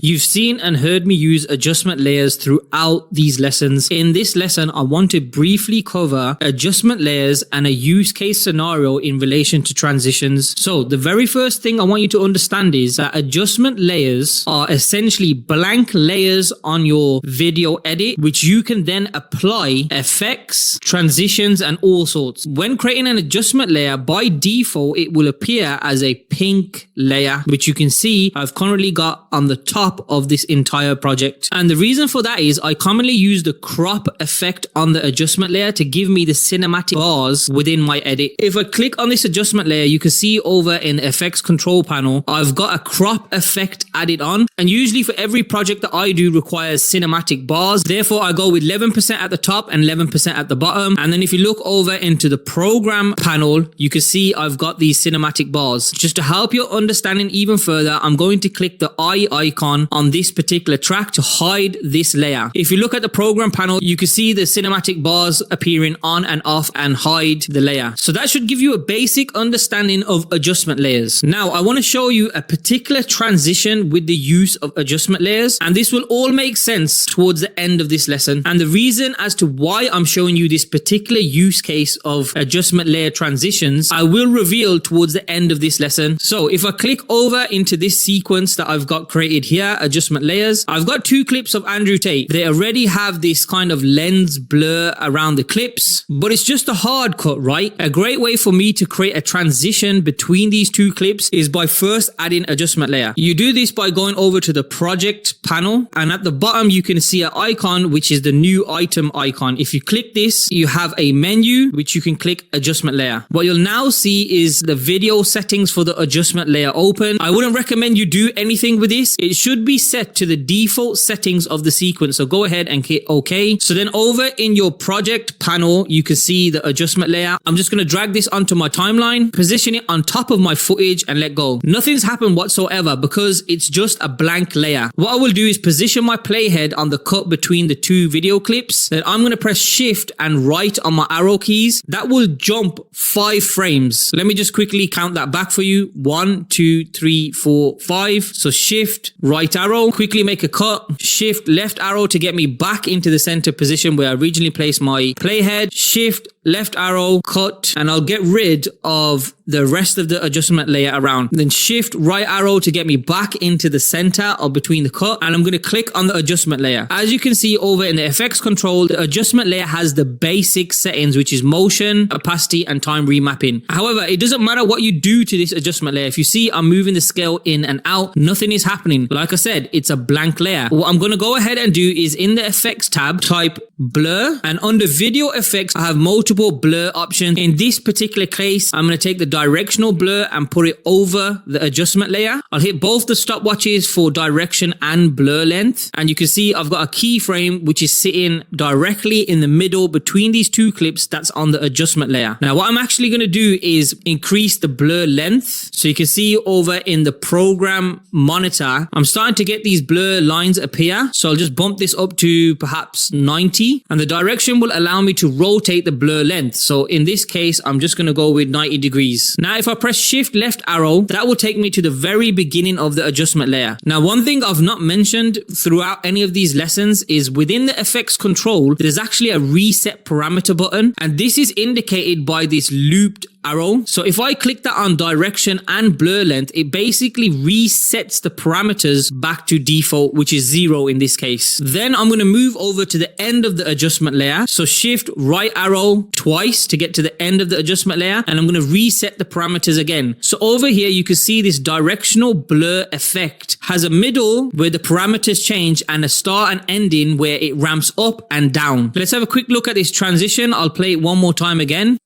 You've seen and heard me use adjustment layers throughout these lessons. In this lesson, I want to briefly cover adjustment layers and a use case scenario in relation to transitions. So the very first thing I want you to understand is that adjustment layers are essentially blank layers on your video edit, which you can then apply effects, transitions, and all sorts. When creating an adjustment layer, by default, it will appear as a pink layer, which you can see I've currently got on the top of this entire project. And the reason for that is I commonly use the crop effect on the adjustment layer to give me the cinematic bars within my edit. If I click on this adjustment layer, you can see over in the effects control panel, I've got a crop effect added on. And usually for every project that I do requires cinematic bars. Therefore, I go with 11% at the top and 11% at the bottom. And then if you look over into the program panel, you can see I've got these cinematic bars. Just to help your understanding even further, I'm going to click the eye icon on this particular track to hide this layer. If you look at the program panel, you can see the cinematic bars appearing on and off and hide the layer. So that should give you a basic understanding of adjustment layers. Now, I want to show you a particular transition with the use of adjustment layers, and this will all make sense towards the end of this lesson. And the reason as to why I'm showing you this particular use case of adjustment layer transitions, I will reveal towards the end of this lesson. So if I click over into this sequence that I've got created here, adjustment layers, I've got 2 clips of Andrew Tate. They already have this kind of lens blur around the clips, but it's just a hard cut, right? A great way for me to create a transition between these 2 clips is by first adding adjustment layer. You do this by going over to the project panel, and at the bottom you can see an icon which is the new item icon. If you click this, you have a menu which you can click adjustment layer. What you'll now see is the video settings for the adjustment layer open. I wouldn't recommend you do anything with this. It should be set to the default settings of the sequence. So go ahead and hit OK. So then over in your project panel, you can see the adjustment layer. I'm just going to drag this onto my timeline, position it on top of my footage and let go. Nothing's happened whatsoever because it's just a blank layer. What I will do is position my playhead on the cut between the 2 video clips. Then I'm going to press shift and right on my arrow keys. That will jump 5 frames. Let me just quickly count that back for you. 1, 2, 3, 4, 5. So shift, right arrow, quickly make a cut, shift left arrow to get me back into the center position where I originally placed my playhead, shift left arrow, cut, and I'll get rid of the rest of the adjustment layer around. Then shift right arrow to get me back into the center or between the cut, and I'm going to click on the adjustment layer. As you can see over in the effects control, the adjustment layer has the basic settings, which is motion, opacity, and time remapping. However, it doesn't matter what you do to this adjustment layer. If you see I'm moving the scale in and out, nothing is happening. Like I said, it's a blank layer. What I'm going to go ahead and do is in the effects tab, type blur, and under video effects, I have multiple blur options. In this particular case, I'm going to take the directional blur and put it over the adjustment layer. I'll hit both the stopwatches for direction and blur length, and you can see I've got a keyframe which is sitting directly in the middle between these two clips that's on the adjustment layer. Now what I'm actually going to do is increase the blur length. So you can see over in the program monitor, I'm starting to get these blur lines appear. So I'll just bump this up to perhaps 90, and the direction will allow me to rotate the blur length. So in this case, I'm just going to go with 90 degrees. Now, if I press shift left arrow, that will take me to the very beginning of the adjustment layer. Now, one thing I've not mentioned throughout any of these lessons is within the effects control, there's actually a reset parameter button, and this is indicated by this looped arrow. So if I click that on direction and blur length, it basically resets the parameters back to default, which is 0 in this case. Then I'm going to move over to the end of the adjustment layer. So shift right arrow twice to get to the end of the adjustment layer, and I'm going to reset the parameters again. So over here, you can see this directional blur effect has a middle where the parameters change and a start and ending where it ramps up and down. Let's have a quick look at this transition. I'll play it one more time again.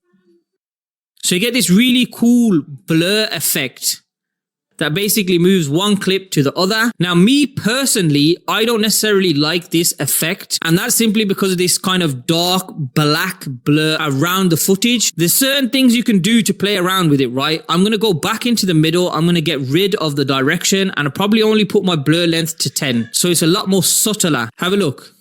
So you get this really cool blur effect that basically moves one clip to the other. Now, me personally, I don't necessarily like this effect, and that's simply because of this kind of dark black blur around the footage. There's certain things you can do to play around with it, right? I'm going to go back into the middle. I'm going to get rid of the direction, and I'll probably only put my blur length to 10. So it's a lot more subtler. Have a look.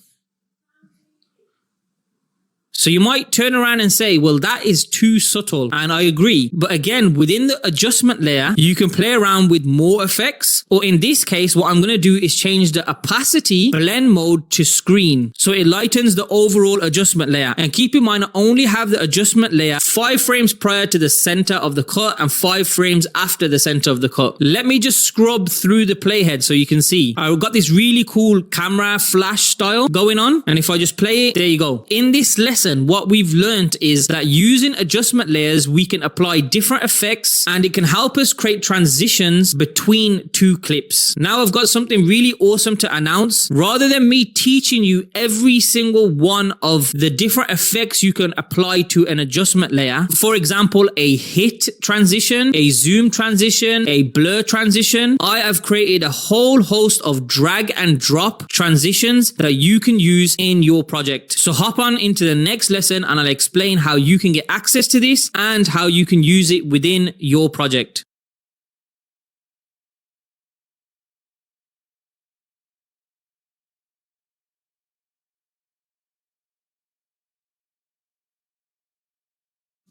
So you might turn around and say, well, that is too subtle. And I agree. But again, within the adjustment layer, you can play around with more effects. Or in this case, what I'm going to do is change the opacity blend mode to screen. So it lightens the overall adjustment layer. And keep in mind, I only have the adjustment layer 5 frames prior to the center of the cut and 5 frames after the center of the cut. Let me just scrub through the playhead so you can see. I've got this really cool camera flash style going on. And if I just play it, there you go. In this lesson, what we've learned is that using adjustment layers, we can apply different effects, and it can help us create transitions between two clips. Now I've got something really awesome to announce. Rather than me teaching you every single one of the different effects you can apply to an adjustment layer, for example, a hit transition, a zoom transition, a blur transition, I have created a whole host of drag and drop transitions that you can use in your project. So hop on into the next lesson and I'll explain how you can get access to this and how you can use it within your project.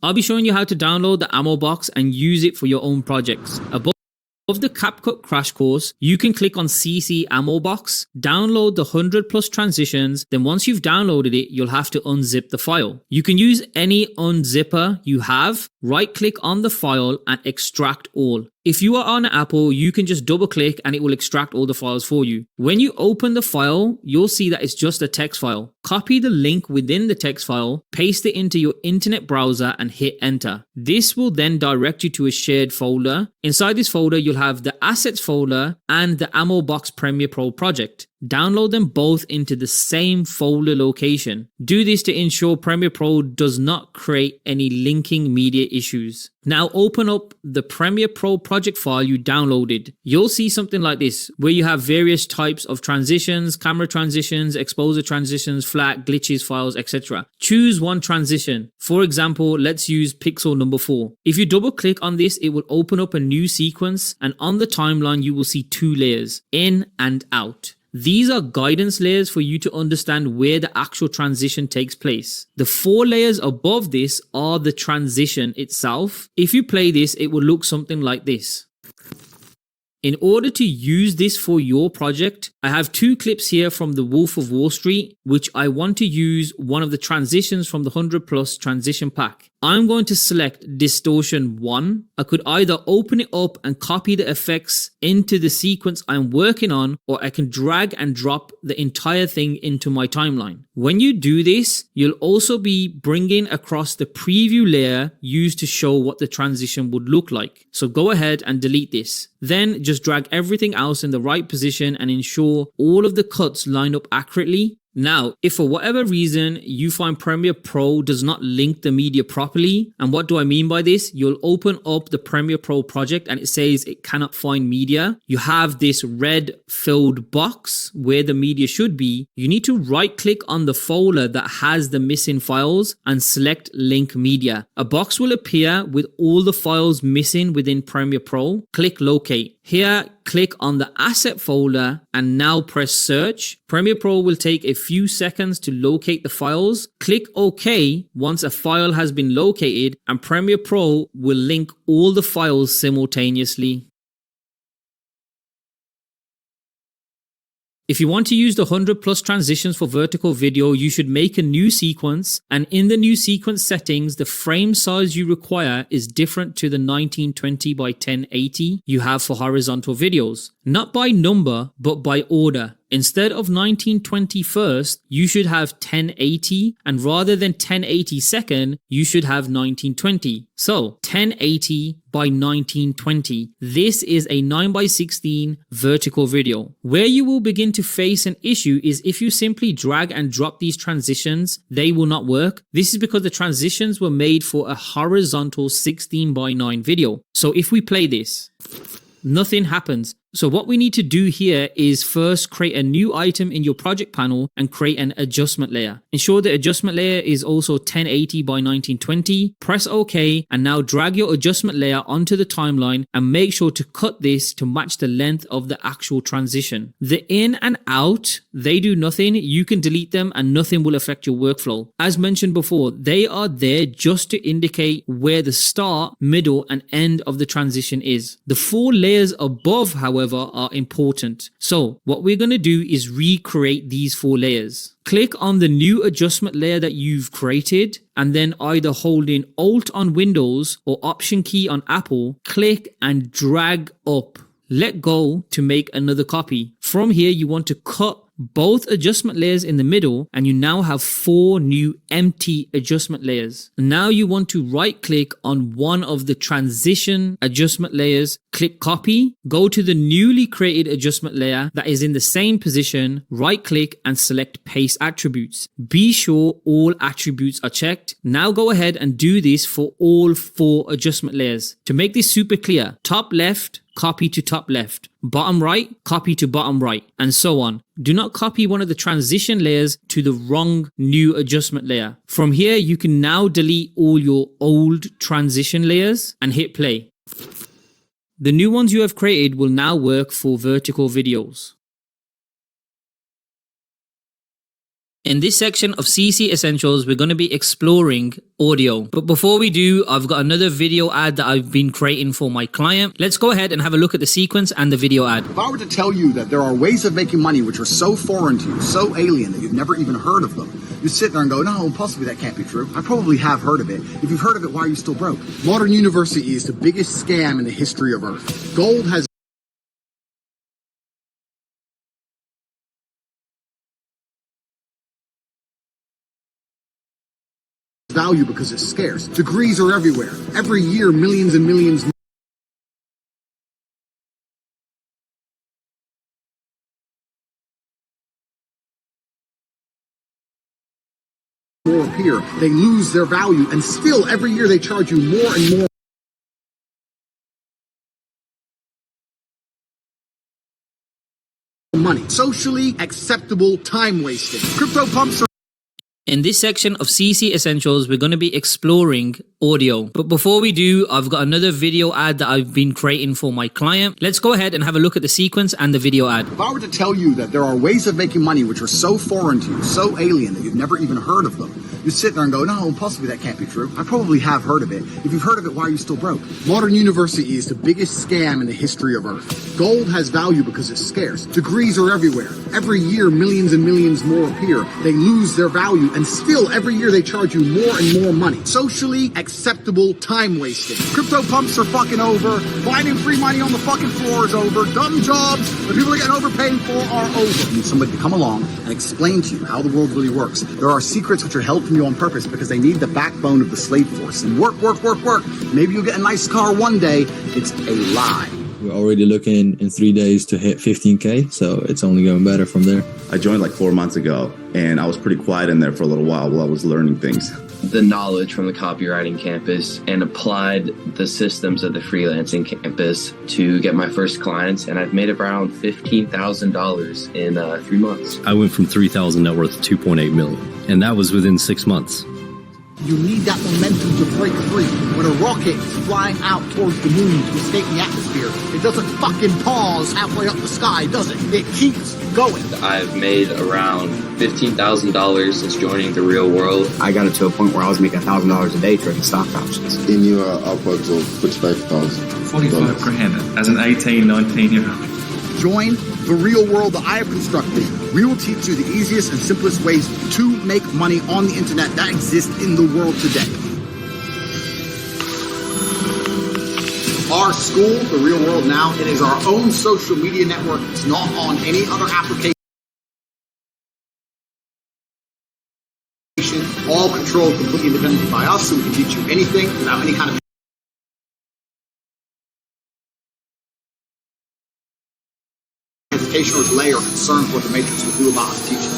I'll be showing you how to download the ammo box and use it for your own projects. Above the CapCut crash course, you can click on CC Ammo Box, download the 100+ transitions, then once you've downloaded it, you'll have to unzip the file. You can use any unzipper you have, right click on the file and extract all. If you are on Apple, you can just double click and it will extract all the files for you. When you open the file, you'll see that it's just a text file. Copy the link within the text file, paste it into your internet browser and hit enter. This will then direct you to a shared folder. Inside this folder, you'll have the assets folder and the Ammo Box Premiere Pro project. Download them both into the same folder location. Do this to ensure Premiere Pro does not create any linking media issues. Now open up the Premiere Pro project file you downloaded. You'll see something like this, where you have various types of transitions, camera transitions, exposure transitions, flat, glitches, files, etc. Choose one transition. For example, let's use pixel number 4. If you double click on this, it will open up a new sequence, and on the timeline you will see 2 layers, in and out. These are guidance layers for you to understand where the actual transition takes place. The 4 layers above this are the transition itself. If you play this, it will look something like this. In order to use this for your project, I have two clips here from The Wolf of Wall Street, which I want to use one of the transitions from the 100 plus transition pack. I'm going to select distortion 1. I could either open it up and copy the effects into the sequence I'm working on, or I can drag and drop the entire thing into my timeline. When you do this, you'll also be bringing across the preview layer used to show what the transition would look like. So go ahead and delete this. Then just drag everything else in the right position and ensure all of the cuts line up accurately. Now, if for whatever reason you find Premiere Pro does not link the media properly, and what do I mean by this? You'll open up the Premiere Pro project and it says it cannot find media. You have this red filled box where the media should be. You need to right click on the folder that has the missing files and select link media. A box will appear with all the files missing within Premiere Pro. Click locate. Here, click on the asset folder and now press search. Premiere Pro will take a few seconds to locate the files. Click OK once a file has been located, and Premiere Pro will link all the files simultaneously. If you want to use the 100 plus transitions for vertical video, you should make a new sequence, and in the new sequence settings, the frame size you require is different to the 1920 by 1080 you have for horizontal videos. Not by number, but by order. Instead of 1920 first, you should have 1080, and rather than 1080 second, you should have 1920. So 1080 by 1920. This is a 9:16 vertical video. Where you will begin to face an issue is if you simply drag and drop these transitions, they will not work. This is because the transitions were made for a horizontal 16:9 video. So if we play this, nothing happens. So what we need to do here is first create a new item in your project panel and create an adjustment layer. Ensure the adjustment layer is also 1080 by 1920. Press OK, and now drag your adjustment layer onto the timeline and make sure to cut this to match the length of the actual transition. The in and out, they do nothing. You can delete them and nothing will affect your workflow. As mentioned before, they are there just to indicate where the start, middle, and end of the transition is. The 4 layers above, however, are important. So what we're going to do is recreate these 4 layers. Click on the new adjustment layer that you've created, and then either holding Alt on Windows or Option key on Apple, click and drag up. Let go to make another copy. From here, you want to cut both adjustment layers in the middle, and you now have 4 new empty adjustment layers. Now you want to right click on one of the transition adjustment layers, click copy, go to the newly created adjustment layer that is in the same position, right click and select paste attributes. Be sure all attributes are checked. Now go ahead and do this for all 4 adjustment layers. To make this super clear, top left, copy to top left, bottom right, copy to bottom right, and so on. Do not copy one of the transition layers to the wrong new adjustment layer. From here, you can now delete all your old transition layers and hit play. The new ones you have created will now work for vertical videos. In this section of CC Essentials, we're going to be exploring audio. But before we do, I've got another video ad that I've been creating for my client. Let's go ahead and have a look at the sequence and the video ad. If I were to tell you that there are ways of making money which are so foreign to you, so alien that you've never even heard of them, you'd sit there and go, no, possibly that can't be true. I probably have heard of it. If you've heard of it, why are you still broke? Modern university is the biggest scam in the history of Earth. Gold has value because it's scarce. Degrees are everywhere. Every year, millions and millions more appear. They lose their value, and still every year they charge you more and more money. Socially acceptable time wasting. Crypto pumps are In this section of CC Essentials, we're going to be exploring audio. But before we do, I've got another video ad that I've been creating for my client. Let's go ahead and have a look at the sequence and the video ad. If I were to tell you that there are ways of making money which are so foreign to you, so alien that you've never even heard of them, you sit there and go, no, possibly that can't be true. I probably have heard of it. If you've heard of it, why are you still broke? Modern university is the biggest scam in the history of Earth. Gold has value because it's scarce. Degrees are everywhere. Every year, millions and millions more appear. They lose their value, and still every year they charge you more and more money. Socially acceptable time wasting. Crypto pumps are fucking over. Finding free money on the fucking floor is over. Dumb jobs that people are getting overpaid for are over. You need somebody to come along and explain to you how the world really works. There are secrets which are held from you on purpose because they need the backbone of the slave force. And work. Maybe you'll get a nice car one day. It's a lie. We're already looking in 3 days to hit 15K, so it's only going better from there. I joined like 4 months ago, and I was pretty quiet in there for a little while I was learning things. The knowledge from the copywriting campus and applied the systems of the freelancing campus to get my first clients, and I've made around $15,000 in 3 months. I went from 3,000 net worth to 2.8 million, and that was within 6 months. You need that momentum to break free. When a rocket is flying out towards the moon to escape the atmosphere, it doesn't fucking pause halfway up the sky, does it? It keeps going. I've made around $15,000 since joining the real world. I got it to a point where I was making $1,000 a day trading stock options. In you are upwards of 45,000. 45 grand as an 18, 19-year-old. Join the real world that I have constructed. We will teach you the easiest and simplest ways to make money on the internet that exist in the world today. Our school, The Real World Now, it is our own social media network. It's not on any other application. All controlled completely independently by us, so we can teach you anything without any kind of hesitation or delay or concern for what the matrix will do about us teaching.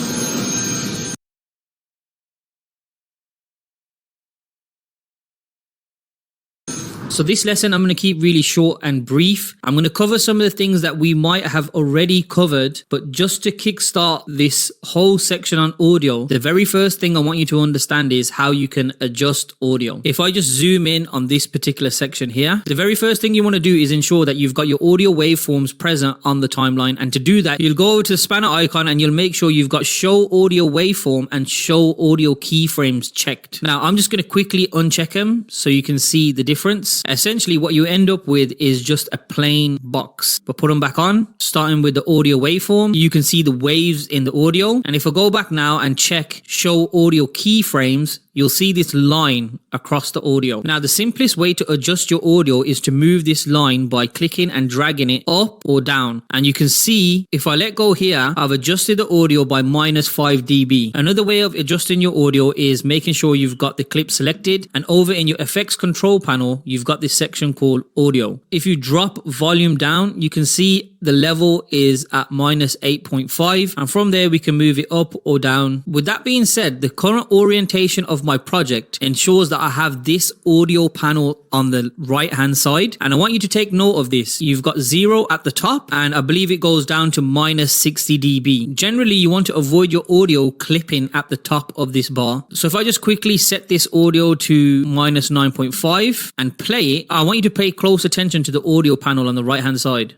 So this lesson I'm going to keep really short and brief. I'm going to cover some of the things that we might have already covered, but just to kickstart this whole section on audio, the very first thing I want you to understand is how you can adjust audio. If I just zoom in on this particular section here, the very first thing you want to do is ensure that you've got your audio waveforms present on the timeline. And to do that, you'll go over to the spanner icon and you'll make sure you've got show audio waveform and show audio keyframes checked. Now I'm just going to quickly uncheck them so you can see the difference. Essentially what you end up with is just a plain box, but put them back on, starting with the audio waveform. You can see the waves in the audio. And if I go back now and check show audio keyframes, you'll see this line across the audio. Now, the simplest way to adjust your audio is to move this line by clicking and dragging it up or down. And you can see if I let go here, I've adjusted the audio by -5 dB. Another way of adjusting your audio is making sure you've got the clip selected, and over in your effects control panel, you've got this section called audio. If you drop volume down, you can see the level is at -8.5, and from there we can move it up or down. With that being said, the current orientation of my project ensures that I have this audio panel on the right hand side, and I want you to take note of this. You've got 0 at the top, and I believe it goes down to -60 dB. Generally, you want to avoid your audio clipping at the top of this bar. So if I just quickly set this audio to -9.5 and play it, I want you to pay close attention to the audio panel on the right hand side.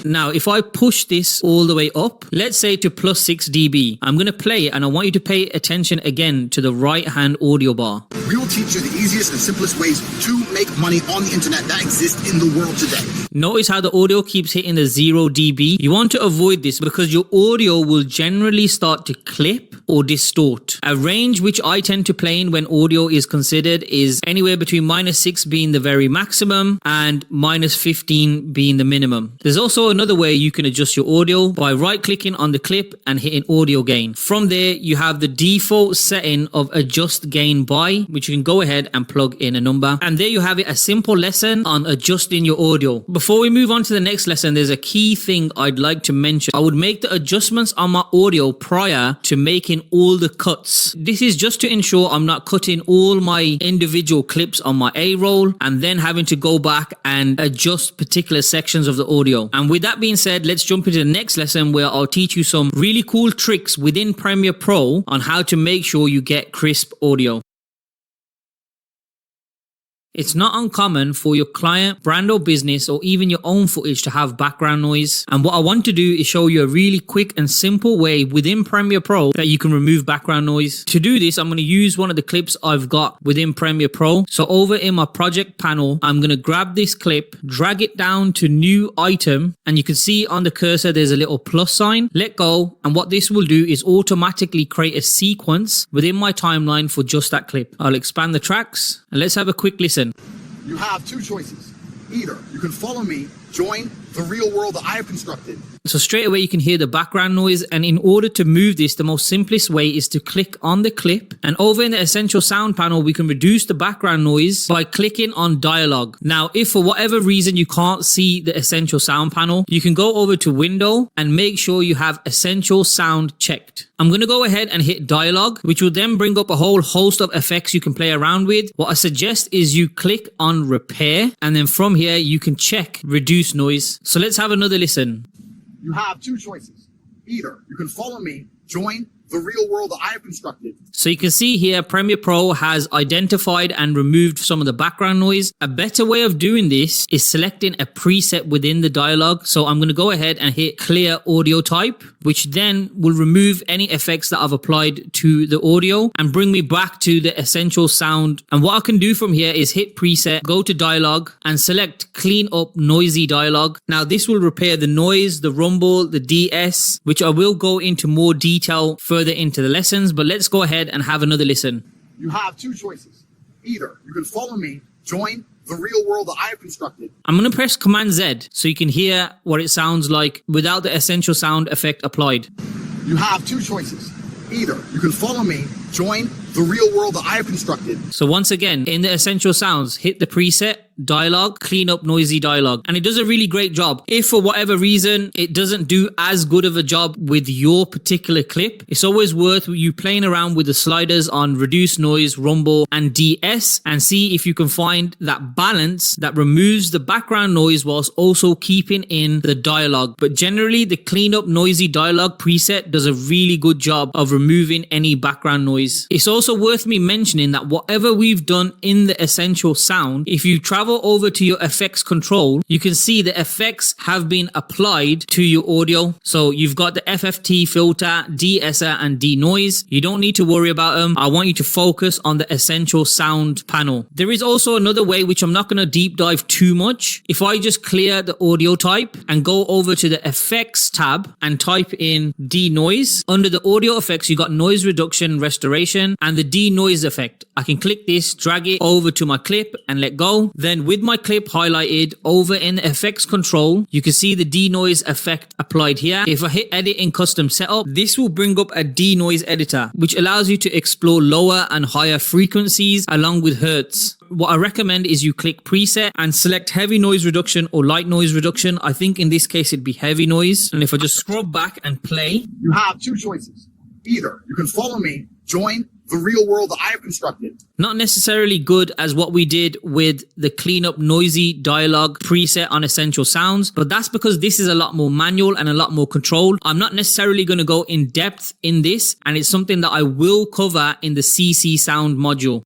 Now, if I push this all the way up, let's say to +6 dB, I'm going to play it, and I want you to pay attention again to the right-hand audio bar. We will teach you the easiest and simplest ways to make money on the internet that exist in the world today. Notice how the audio keeps hitting the 0 dB. You want to avoid this because your audio will generally start to clip or distort. A range which I tend to play in when audio is considered is anywhere between -6 being the very maximum and -15 being the minimum. There's also another way you can adjust your audio by right-clicking on the clip and hitting audio gain. From there, you have the default setting of adjust gain by, which you can go ahead and plug in a number. And there you have it, a simple lesson on adjusting your audio. Before we move on to the next lesson, there's a key thing I'd like to mention. I would make the adjustments on my audio prior to making in all the cuts. This is just to ensure I'm not cutting all my individual clips on my A-roll and then having to go back and adjust particular sections of the audio. And with that being said, let's jump into the next lesson where I'll teach you some really cool tricks within Premiere Pro on how to make sure you get crisp audio. It's not uncommon for your client, brand or business, or even your own footage to have background noise. And what I want to do is show you a really quick and simple way within Premiere Pro that you can remove background noise. To do this, I'm going to use one of the clips I've got within Premiere Pro. So over in my project panel, I'm going to grab this clip, drag it down to new item, and you can see on the cursor there's a little plus sign. Let go, and what this will do is automatically create a sequence within my timeline for just that clip. I'll expand the tracks, and let's have a quick listen. You have two choices. Either you can follow me, join the real world that I have constructed. So straight away you can hear the background noise, and in order to move this, the most simplest way is to click on the clip, and over in the essential sound panel we can reduce the background noise by clicking on dialogue. Now if for whatever reason you can't see the essential sound panel, you can go over to window and make sure you have essential sound checked. I'm going to go ahead and hit dialogue, which will then bring up a whole host of effects you can play around with. What I suggest is you click on repair, and then from here you can check reduce noise. So let's have another listen. You have two choices. Either you can follow me, join the real world that I have constructed. So you can see here Premiere Pro has identified and removed some of the background noise. A better way of doing this is selecting a preset within the dialogue. So I'm going to go ahead and hit clear audio type, which then will remove any effects that I've applied to the audio and bring me back to the essential sound. And what I can do from here is hit preset, go to dialogue and select clean up noisy dialogue. Now this will repair the noise, the rumble, the DS, which I will go into more detail further into the lessons, but let's go ahead and have another listen. You have two choices. Either you can follow me, join the real world that I have constructed. I'm going to press Command Z so you can hear what it sounds like without the essential sound effect applied. You have two choices. Either you can follow me, join the real world that I have constructed. So once again, in the essential sounds, hit the preset, dialogue, clean up noisy dialogue, and it does a really great job. If for whatever reason it doesn't do as good of a job with your particular clip, it's always worth you playing around with the sliders on reduce noise, rumble and DS and see if you can find that balance that removes the background noise whilst also keeping in the dialogue. But generally the clean up noisy dialogue preset does a really good job of removing any background noise. It's also worth me mentioning that whatever we've done in the essential sound, if you travel over to your effects control, you can see the effects have been applied to your audio. So you've got the FFT filter, de-esser and de-noise. You don't need to worry about them. I want you to focus on the essential sound panel. There is also another way which I'm not going to deep dive too much. If I just clear the audio type and go over to the effects tab and type in de-noise, under the audio effects you got noise reduction, restoration and the de-noise effect. I can click this, drag it over to my clip and let go. Then with my clip highlighted over in the effects control, you can see the de-noise effect applied here. If I hit edit in custom setup, this will bring up a de-noise editor, which allows you to explore lower and higher frequencies along with hertz. What I recommend is you click preset and select heavy noise reduction or light noise reduction. I think in this case it'd be heavy noise. And if I just scrub back and play, you have two choices. Either you can follow me, join the real world that I have constructed. Not necessarily good as what we did with the clean up noisy dialogue preset on essential sounds, but that's because this is a lot more manual and a lot more controlled. I'm not necessarily going to go in depth in this, and it's something that I will cover in the CC sound module.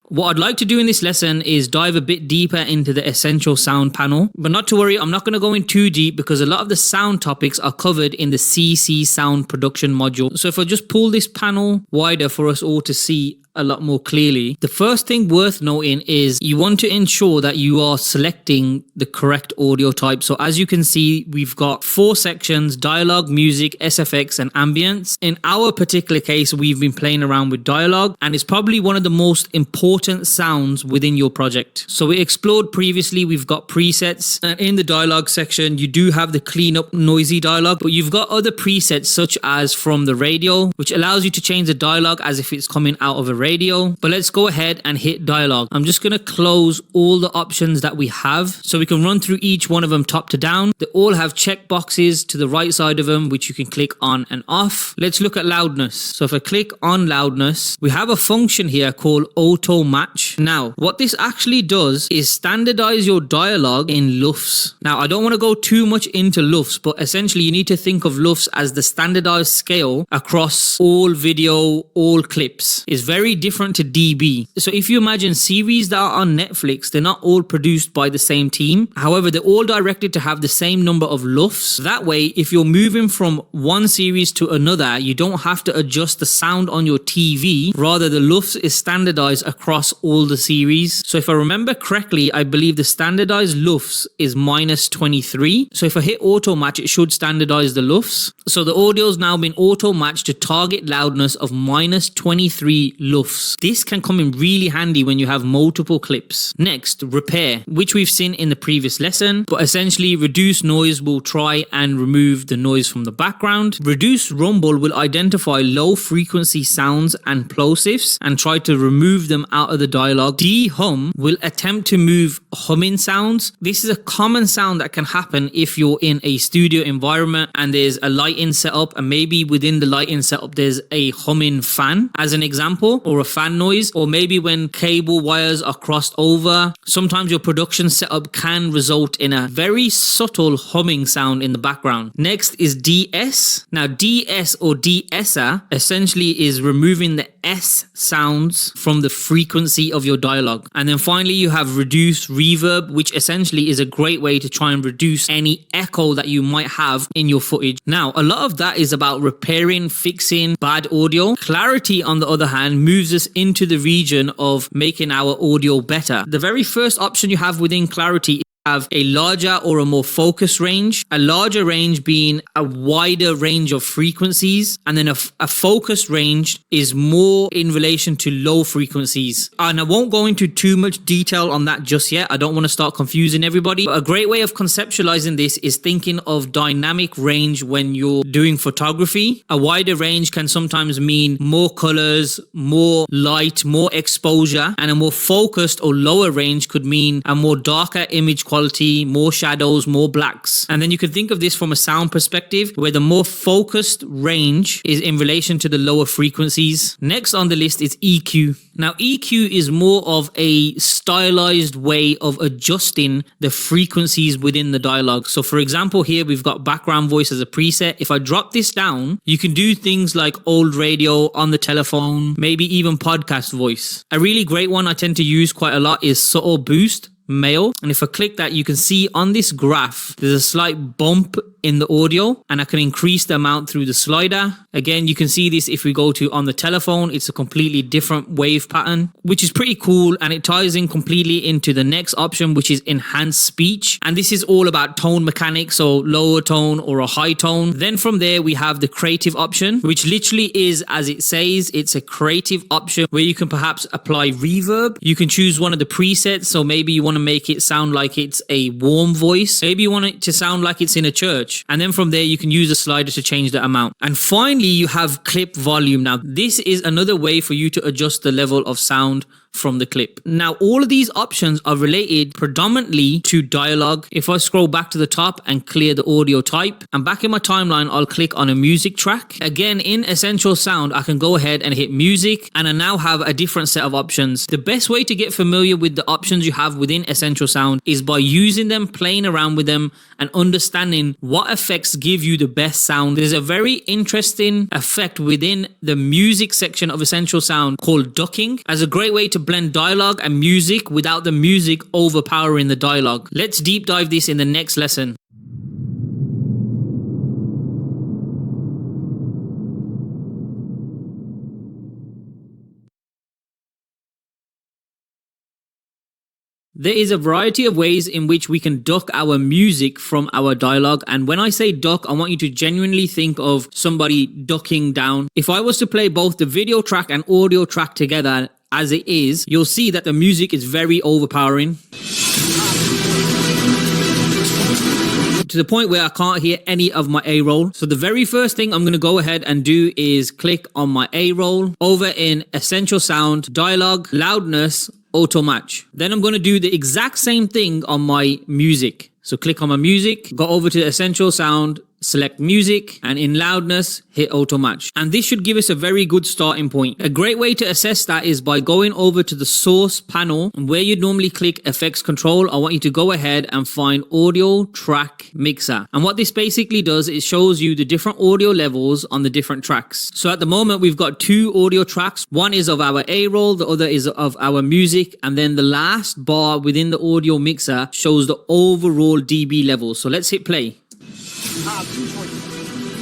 What I'd like to do in this lesson is dive a bit deeper into the essential sound panel, but not to worry, I'm not going to go in too deep because a lot of the sound topics are covered in the CC sound production module. So if I just pull this panel wider for us all to see a lot more clearly, the first thing worth noting is you want to ensure that you are selecting the correct audio type. So as you can see, we've got 4 sections: dialogue, music, SFX and ambience. In our particular case, we've been playing around with dialogue, and it's probably one of the most important sounds within your project. So we explored previously, we've got presets, and in the dialogue section you do have the clean up noisy dialogue, but you've got other presets such as from the radio, which allows you to change the dialogue as if it's coming out of a radio. But let's go ahead and hit dialogue. I'm just going to close all the options that we have so we can run through each one of them top to down. They all have check boxes to the right side of them, which you can click on and off. Let's look at loudness. So if I click on loudness, we have a function here called auto match. Now, what this actually does is standardize your dialogue in LUFS. Now, I don't want to go too much into LUFS, but essentially you need to think of LUFS as the standardized scale across all video, all clips. It's very different to DB. So if you imagine series that are on Netflix, they're not all produced by the same team. However, they're all directed to have the same number of LUFS. That way, if you're moving from one series to another, you don't have to adjust the sound on your TV. Rather, the LUFS is standardized across all the series. So if I remember correctly, I believe the standardized LUFS is -23. So if I hit auto match, it should standardize the LUFS. So the audio's now been auto matched to target loudness of -23 LUFS. This can come in really handy when you have multiple clips. Next, repair, which we've seen in the previous lesson, but essentially reduce noise will try and remove the noise from the background. Reduce rumble will identify low frequency sounds and plosives and try to remove them out of the dialogue. De-hum will attempt to move humming sounds. This is a common sound that can happen if you're in a studio environment and there's a lighting setup, and maybe within the lighting setup there's a humming fan as an example, or a fan noise, or maybe when cable wires are crossed over, sometimes your production setup can result in a very subtle humming sound in the background. Next is DS. Now DS or de-esser essentially is removing the S sounds from the frequency of your dialogue. And then finally you have reduce reverb, which essentially is a great way to try and reduce any echo that you might have in your footage. Now, a lot of that is about repairing, fixing bad audio. Clarity, on the other hand, moves us into the region of making our audio better. The very first option you have within clarity have a larger or a more focused range. A larger range being a wider range of frequencies, and then a focused range is more in relation to low frequencies. And I won't go into too much detail on that just yet. I don't want to start confusing everybody. But a great way of conceptualizing this is thinking of dynamic range when you're doing photography. A wider range can sometimes mean more colors, more light, more exposure, and a more focused or lower range could mean a more darker image quality, more shadows, more blacks. And then you can think of this from a sound perspective, where the more focused range is in relation to the lower frequencies. Next on the list is EQ. Now, EQ is more of a stylized way of adjusting the frequencies within the dialogue. So for example, here we've got background voice as a preset. If I drop this down, you can do things like old radio, on the telephone, maybe even podcast voice. A really great one I tend to use quite a lot is subtle boost, male. And if I click that, you can see on this graph, there's a slight bump in the audio, and I can increase the amount through the slider. Again, you can see this if we go to on the telephone, it's a completely different wave pattern, which is pretty cool. And it ties in completely into the next option, which is enhanced speech. And this is all about tone mechanics, so lower tone or a high tone. Then from there, we have the creative option, which literally is, as it says, it's a creative option where you can perhaps apply reverb. You can choose one of the presets. So maybe you want to make it sound like it's a warm voice. Maybe you want it to sound like it's in a church. And then from there, you can use the slider to change the amount. And finally, you have clip volume. Now, this is another way for you to adjust the level of sound from the clip. Now, all of these options are related predominantly to dialogue. If I scroll back to the top and clear the audio type, and back in my timeline, I'll click on a music track. Again, in Essential Sound, I can go ahead and hit music, and I now have a different set of options. The best way to get familiar with the options you have within Essential Sound is by using them, playing around with them, and understanding what effects give you the best sound. There's a very interesting effect within the music section of Essential Sound called ducking, as a great way to blend dialogue and music without the music overpowering the dialogue. Let's deep dive this in the next lesson. There is a variety of ways in which we can duck our music from our dialogue. And when I say duck, I want you to genuinely think of somebody ducking down. If I was to play both the video track and audio track together as it is, you'll see that the music is very overpowering. to the point where I can't hear any of my A-roll. So the very first thing I'm going to go ahead and do is click on my A-roll over in Essential Sound, Dialogue, Loudness, Auto Match. Then I'm going to do the exact same thing on my music. So click on my music, go over to Essential Sound, select music, and in loudness, hit auto match. And this should give us a very good starting point. A great way to assess that is by going over to the source panel, and where you'd normally click effects control, I want you to go ahead and find audio track mixer. And what this basically does, it shows you the different audio levels on the different tracks. So at the moment, we've got 2 audio tracks. One is of our A-roll, the other is of our music. And then the last bar within the audio mixer shows the overall dB level. So let's hit play. You have 2 choices.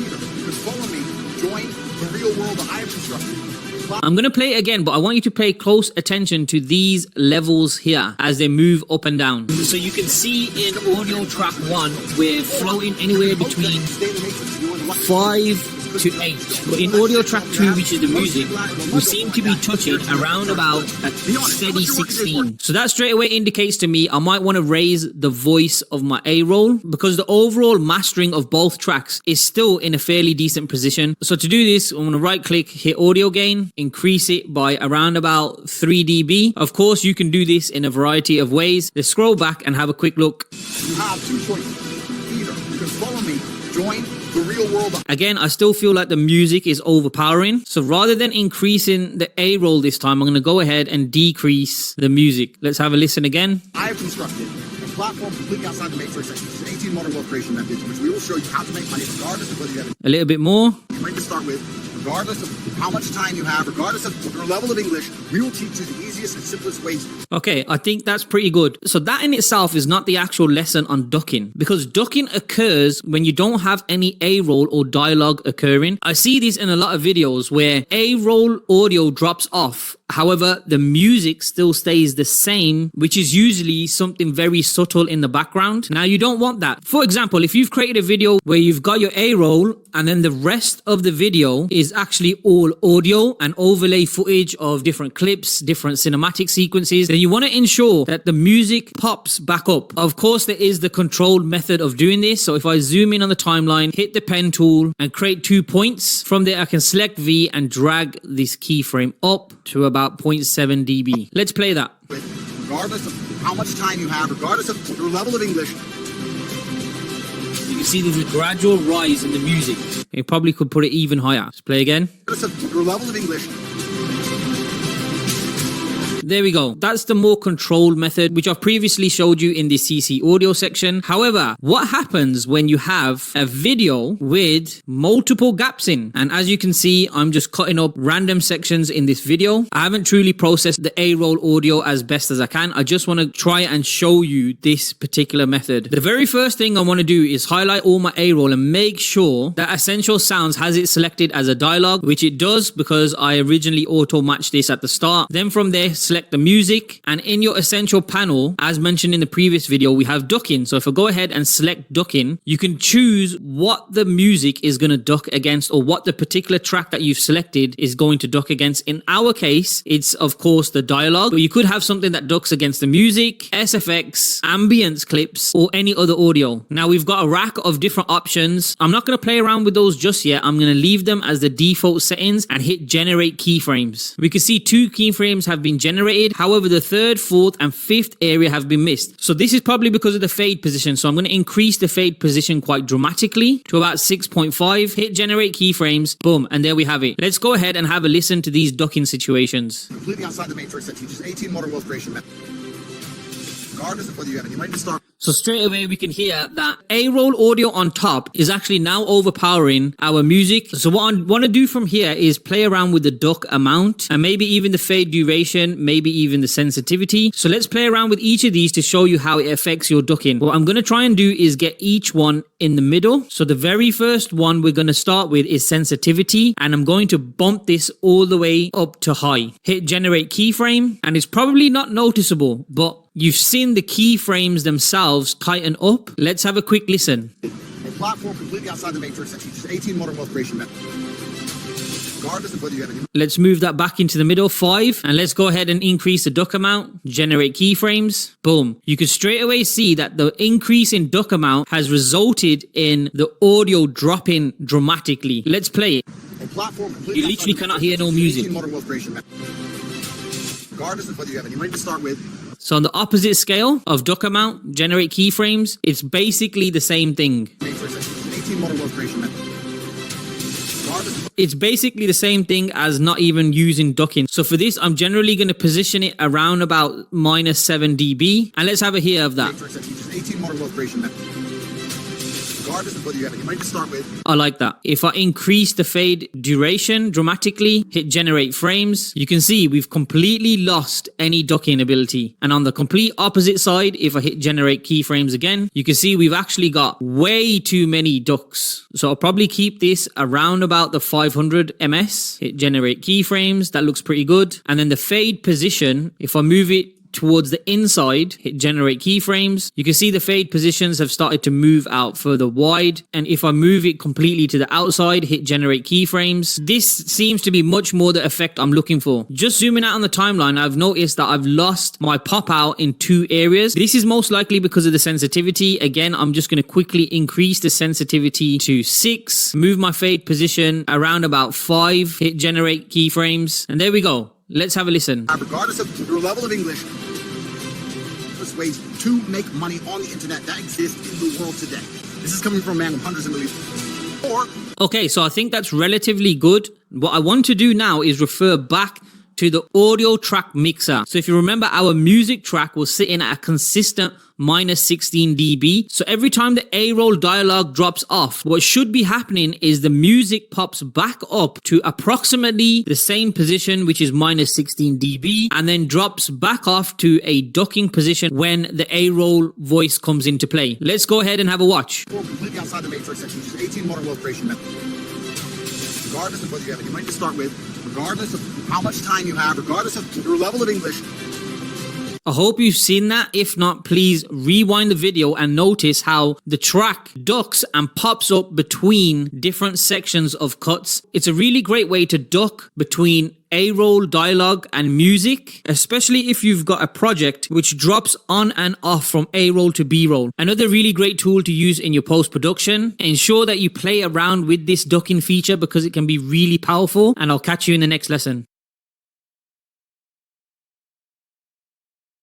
Either you can follow me, join the real world that I have constructed. I'm going to play it again, but I want you to pay close attention to these levels here as they move up and down. So you can see in audio track 1, we're floating anywhere between 5 to 8. But in audio track 2, which is the music, we seem to be touching around about a steady 16. So that straight away indicates to me I might want to raise the voice of my A-roll, because the overall mastering of both tracks is still in a fairly decent position. So to do this, I'm going to right click, hit audio gain, increase it by around about 3 dB. Of course, you can do this in a variety of ways. Let's scroll back and have a quick look. You have 2 choices. Either you can follow me, join the real world. Again, I still feel like the music is overpowering. So rather than increasing the A-roll this time, I'm going to go ahead and decrease the music. Let's have a listen again. I have constructed a platform completely outside the matrix that uses 18 modern wealth creation methods, which we will show you how to make money regardless of whether you have a little bit more. You're ready to start with, regardless of how much time you have, regardless of your level of English, we will teach you the easiest and simplest ways. Okay, I think that's pretty good. So that in itself is not the actual lesson on ducking, because ducking occurs when you don't have any A-roll or dialogue occurring. I see this in a lot of videos where A-roll audio drops off. However, the music still stays the same, which is usually something very subtle in the background. Now, you don't want that. For example, if you've created a video where you've got your A-roll and then the rest of the video is actually all audio and overlay footage of different clips, different cinematic sequences, then you want to ensure that the music pops back up. Of course, there is the controlled method of doing this. So if I zoom in on the timeline, hit the pen tool and create 2 points, from there I can select V and drag this keyframe up to about 0.7 dB. Let's play that. Regardless of how much time you have, regardless of your level of English. You can see there's a gradual rise in the music. You probably could put it even higher. Let's play again. Regardless of your level of English. There we go. That's the more controlled method, which I've previously showed you in the CC audio section. However, what happens when you have a video with multiple gaps in? And as you can see, I'm just cutting up random sections in this video. I haven't truly processed the A-roll audio as best as I can. I just want to try and show you this particular method. The very first thing I want to do is highlight all my A-roll and make sure that Essential Sounds has it selected as a dialogue, which it does because I originally auto-matched this at the start. Then from there, select the music, and in your essential panel, as mentioned in the previous video, we have ducking. So if I go ahead and select ducking, you can choose what the music is going to duck against, or what the particular track that you've selected is going to duck against. In our case, it's of course the dialogue, but you could have something that ducks against the music, SFX, ambience clips, or any other audio. Now we've got a rack of different options. I'm not going to play around with those just yet. I'm going to leave them as the default settings and hit generate keyframes. We can see 2 keyframes have been generated. However, the 3rd, 4th, and 5th area have been missed. So this is probably because of the fade position. So I'm going to increase the fade position quite dramatically to about 6.5. Hit generate keyframes. Boom. And there we have it. Let's go ahead and have a listen to these ducking situations. Completely outside the matrix that teaches 18 modern wealth creation methods. Regardless of whether you have it, you might just start. So straight away we can hear that A-roll audio on top is actually now overpowering our music. So what I want to do from here is play around with the duck amount and maybe even the fade duration, maybe even the sensitivity. So let's play around with each of these to show you how it affects your ducking. What I'm going to try and do is get each one in the middle. So the very first one we're going to start with is sensitivity, and I'm going to bump this all the way up to high. Hit generate keyframe, and it's probably not noticeable, but you've seen the keyframes themselves tighten up. Let's have a quick listen. A platform completely outside the matrix that teaches 18 modern wealth creation methods. regardless of whether you have any. Let's move that back into the middle, 5, and let's go ahead and increase the duck amount, generate keyframes, boom. You can straight away see that the increase in duck amount has resulted in the audio dropping dramatically. Let's play it. A platform You literally cannot hear no music. Regardless of whether you have any money to start with. So on the opposite scale of duck amount, generate keyframes, it's basically the same thing. It's basically the same thing as not even using ducking. So for this, I'm generally going to position it around about -7 dB. And let's have a hear of that. Regardless of whether you have any money to start with. I like that. If I increase the fade duration dramatically, hit generate frames, you can see we've completely lost any ducking ability. And on the complete opposite side, if I hit generate keyframes again, you can see we've actually got way too many ducks. So I'll probably keep this around about the 500 ms. Hit generate keyframes. That looks pretty good. And then the fade position, if I move it towards the inside, hit generate keyframes, you can see the fade positions have started to move out further wide. And if I move it completely to the outside, hit generate keyframes, this seems to be much more the effect I'm looking for. Just zooming out on the timeline, I've noticed that I've lost my pop out in 2 areas. This is most likely because of the sensitivity. Again, I'm just going to quickly increase the sensitivity to 6, move my fade position around about 5, hit generate keyframes, and there we go. Let's have a listen. Regardless of your level of English, there's ways to make money on the internet that exist in the world today. This is coming from a man with hundreds of millions. Okay, so I think that's relatively good. What I want to do now is refer back to the audio track mixer. So if you remember, our music track was sitting at a consistent -16 dB. So every time the A-roll dialogue drops off, what should be happening is the music pops back up to approximately the same position, which is -16 dB, and then drops back off to a ducking position when the A-roll voice comes into play. Let's go ahead and have a watch. Completely outside the matrix section, which is 18 modern wealth creation method. Regardless of whether you have any money to start with, regardless of how much time you have, regardless of your level of English. I hope you've seen that. If not, please rewind the video and notice how the track ducks and pops up between different sections of cuts. It's a really great way to duck between A-roll dialogue and music, especially if you've got a project which drops on and off from A-roll to B-roll. Another really great tool to use in your post-production. Ensure that you play around with this ducking feature because it can be really powerful, and I'll catch you in the next lesson.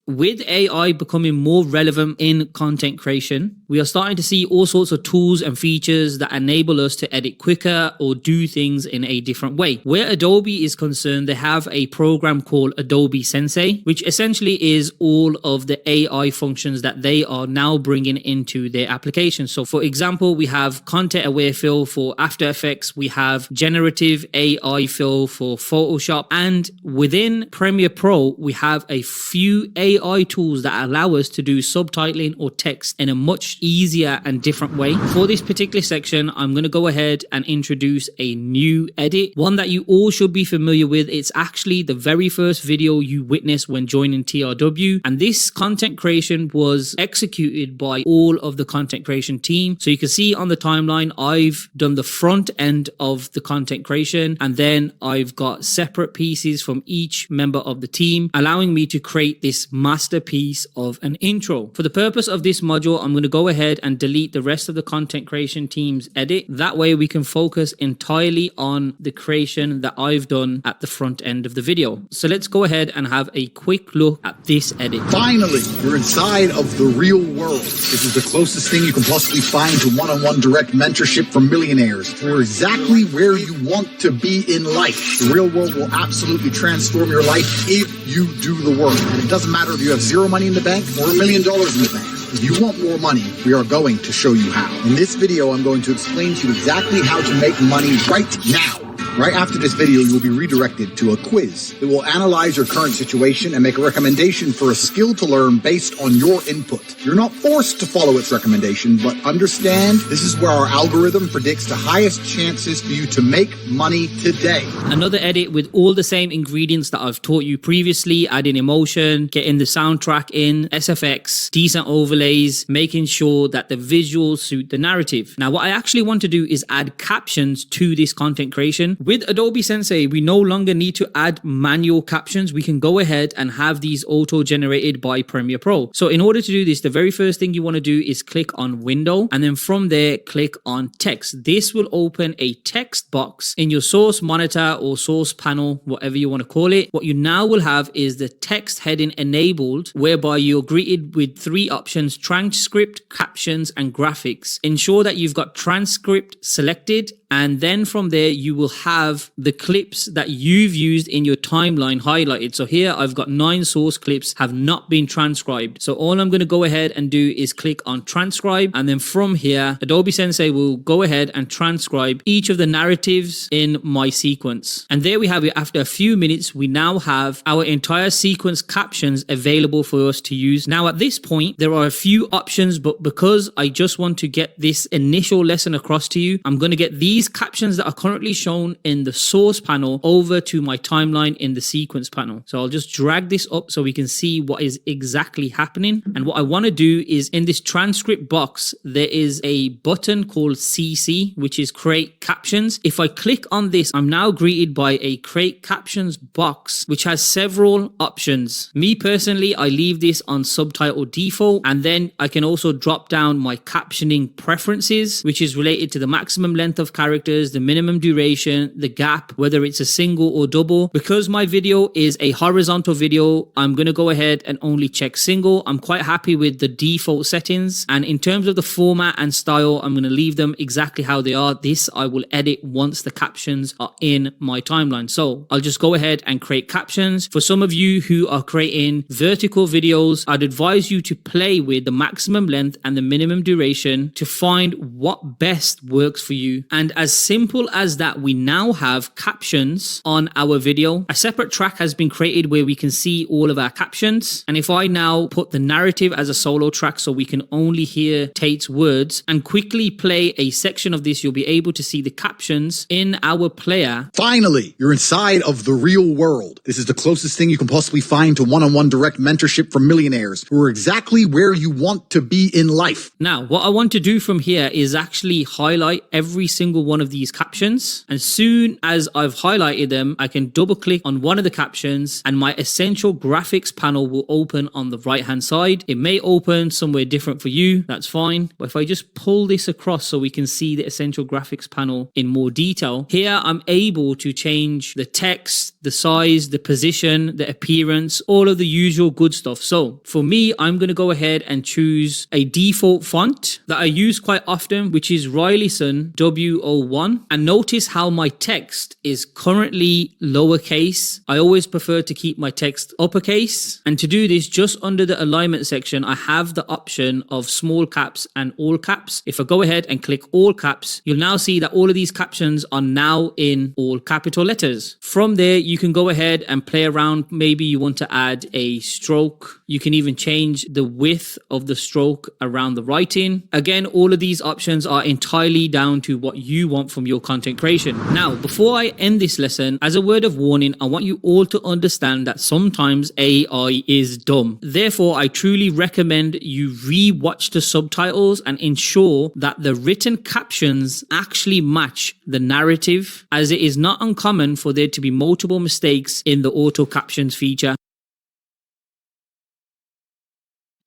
With AI becoming more relevant in content creation, we are starting to see all sorts of tools and features that enable us to edit quicker or do things in a different way. Where Adobe is concerned, they have a program called Adobe Sensei, which essentially is all of the AI functions that they are now bringing into their application. So for example, we have content aware fill for After Effects, we have generative AI fill for Photoshop, and within Premiere Pro, we have a few AI tools that allow us to do subtitling or text in a much easier and different way. For this particular section, I'm going to go ahead and introduce a new edit, one that you all should be familiar with. It's actually the very first video you witnessed when joining TRW, and this content creation was executed by all of the content creation team. So you can see on the timeline, I've done the front end of the content creation, and then I've got separate pieces from each member of the team, allowing me to create this masterpiece of an intro. For the purpose of this module, I'm going to go ahead and delete the rest of the content creation team's edit. That way we can focus entirely on the creation that I've done at the front end of the video. So let's go ahead and have a quick look at this edit. Finally, you're inside of the real world. This is the closest thing you can possibly find to one-on-one direct mentorship from millionaires. You're exactly where you want to be in life. The real world will absolutely transform your life if you do the work. And it doesn't matter if you have zero money in the bank or $1 million in the bank. If you want more money, we are going to show you how. In this video, I'm going to explain to you exactly how to make money right now. Right after this video, you will be redirected to a quiz. It will analyze your current situation and make a recommendation for a skill to learn based on your input. You're not forced to follow its recommendation, but understand this is where our algorithm predicts the highest chances for you to make money today. Another edit with all the same ingredients that I've taught you previously, adding emotion, getting the soundtrack in, SFX, decent overlays, making sure that the visuals suit the narrative. Now, what I actually want to do is add captions to this content creation. With Adobe Sensei, we no longer need to add manual captions. We can go ahead and have these auto-generated by Premiere Pro. So in order to do this, the very first thing you want to do is click on Window, and then from there, click on Text. This will open a text box in your source monitor or source panel, whatever you want to call it. What you now will have is the text heading enabled, whereby you're greeted with 3 options: transcript, captions, and graphics. Ensure that you've got transcript selected, and then from there you will have the clips that you've used in your timeline highlighted. So here I've got 9 source clips have not been transcribed. So all I'm going to go ahead and do is click on transcribe, and then from here Adobe Sensei will go ahead and transcribe each of the narratives in my sequence. And there we have it. After a few minutes, we now have our entire sequence captions available for us to use. Now at this point there are a few options, but because I just want to get this initial lesson across to you, I'm going to get these captions that are currently shown in the source panel over to my timeline in the sequence panel. So I'll just drag this up so we can see what is exactly happening. And what I want to do is, in this transcript box, there is a button called CC, which is create captions. If I click on this, I'm now greeted by a create captions box, which has several options. Me personally, I leave this on subtitle default, and then I can also drop down my captioning preferences, which is related to the maximum length of characters, the minimum duration, the gap, whether it's a single or double. Because my video is a horizontal video, I'm going to go ahead and only check single. I'm quite happy with the default settings, and in terms of the format and style, I'm going to leave them exactly how they are. This I will edit once the captions are in my timeline. So I'll just go ahead and create captions. For some of you who are creating vertical videos, I'd advise you to play with the maximum length and the minimum duration to find what best works for you. And as simple as that, we now have captions on our video. A separate track has been created where we can see all of our captions. And if I now put the narrative as a solo track so we can only hear Tate's words and quickly play a section of this, you'll be able to see the captions in our player. Finally, you're inside of the real world. This is the closest thing you can possibly find to one-on-one direct mentorship from millionaires who are exactly where you want to be in life. Now, what I want to do from here is actually highlight every single one of these captions. And soon as I've highlighted them, I can double click on one of the captions and my essential graphics panel will open on the right hand side. It may open somewhere different for you, that's fine. But if I just pull this across so we can see the essential graphics panel in more detail, here I'm able to change the text, the size, the position, the appearance, all of the usual good stuff. So for me, I'm going to go ahead and choose a default font that I use quite often, which is Rileyson W01. And notice how my text is currently lowercase. I always prefer to keep my text uppercase. And to do this, just under the alignment section, I have the option of small caps and all caps. If I go ahead and click all caps, you'll now see that all of these captions are now in all capital letters. From there, you can go ahead and play around. Maybe you want to add a stroke. You can even change the width of the stroke around the writing. Again, all of these options are entirely down to what you want from your content creation. Now, before I end this lesson, as a word of warning, I want you all to understand that sometimes AI is dumb. Therefore, I truly recommend you re-watch the subtitles and ensure that the written captions actually match the narrative, as it is not uncommon for there to be multiple mistakes in the auto captions feature.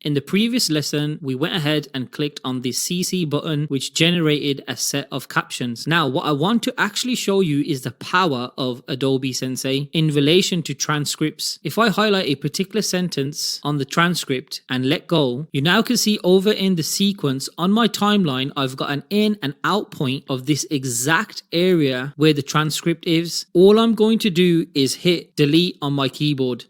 In the previous lesson, we went ahead and clicked on the CC button, which generated a set of captions. Now, what I want to actually show you is the power of Adobe Sensei in relation to transcripts. If I highlight a particular sentence on the transcript and let go, you now can see over in the sequence on my timeline, I've got an in and out point of this exact area where the transcript is. All I'm going to do is hit delete on my keyboard.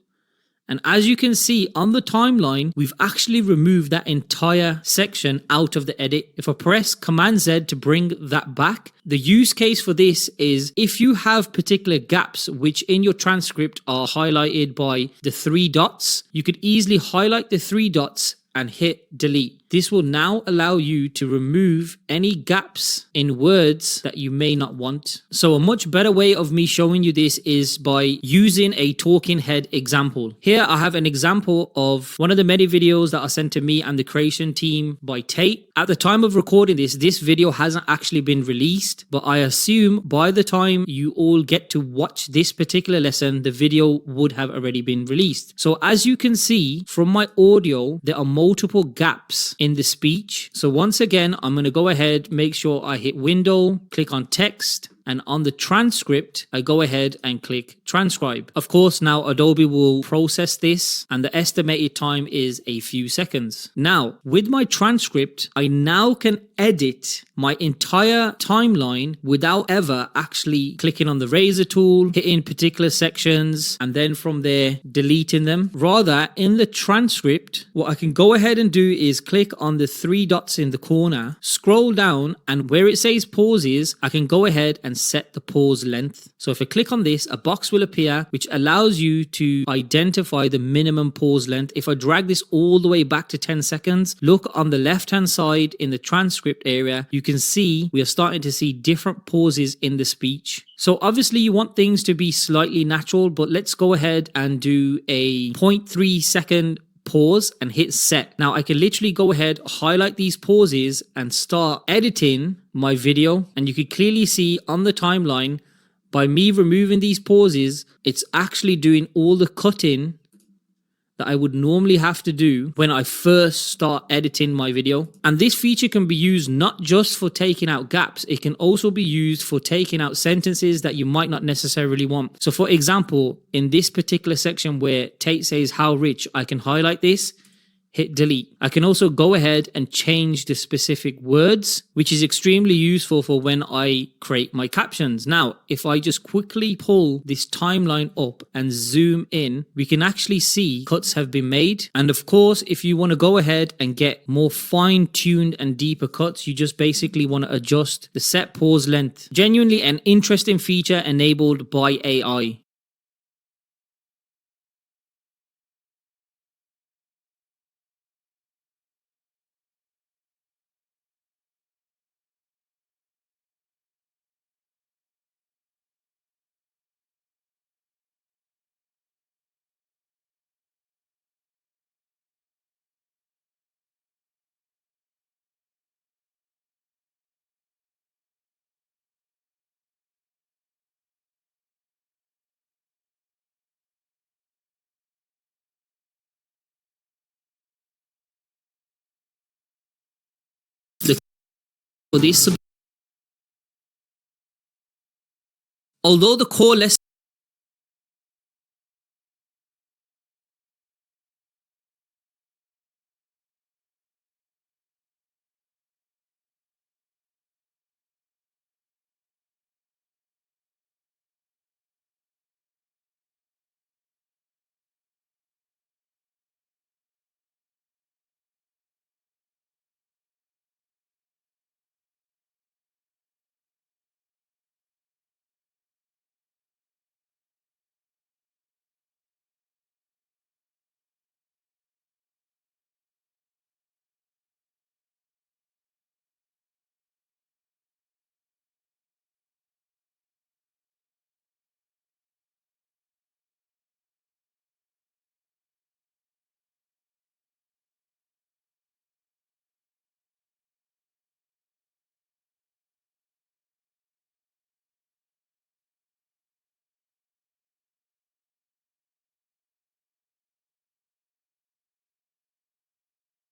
And as you can see on the timeline, we've actually removed that entire section out of the edit. If I press Command Z to bring that back, the use case for this is if you have particular gaps which in your transcript are highlighted by the 3 dots, you could easily highlight the 3 dots and hit delete. This will now allow you to remove any gaps in words that you may not want. So a much better way of me showing you this is by using a talking head example. Here I have an example of one of the many videos that are sent to me and the creation team by Tate. At the time of recording this video hasn't actually been released, but I assume by the time you all get to watch this particular lesson, the video would have already been released. So as you can see from my audio, there are multiple gaps in the speech. So once again, I'm going to go ahead, make sure I hit window, click on text, and on the transcript, I go ahead and click transcribe. Of course, now Adobe will process this and the estimated time is a few seconds. Now, with my transcript, I now can edit my entire timeline without ever actually clicking on the razor tool, hitting particular sections, and then from there, deleting them. Rather, in the transcript, what I can go ahead and do is click on the three dots in the corner, scroll down, and where it says pauses, I can go ahead and set the pause length. So if I click on this, a box will appear which allows you to identify the minimum pause length. If I drag this all the way back to 10 seconds, look on the left hand side in the transcript area, you can see we are starting to see different pauses in the speech. So obviously you want things to be slightly natural, but let's go ahead and do a 0.3 second pause and hit set. Now I can literally go ahead, highlight these pauses and start editing my video, and you can clearly see on the timeline by me removing these pauses, it's actually doing all the cutting that I would normally have to do when I first start editing my video. And this feature can be used not just for taking out gaps, it can also be used for taking out sentences that you might not necessarily want. So for example, in this particular section where Tate says how rich, I can highlight this, hit delete. I can also go ahead and change the specific words, which is extremely useful for when I create my captions. Now, if I just quickly pull this timeline up and zoom in, we can actually see cuts have been made. And of course, if you want to go ahead and get more fine-tuned and deeper cuts, you just basically want to adjust the set pause length. Genuinely an interesting feature enabled by AI. For this, although the core lesson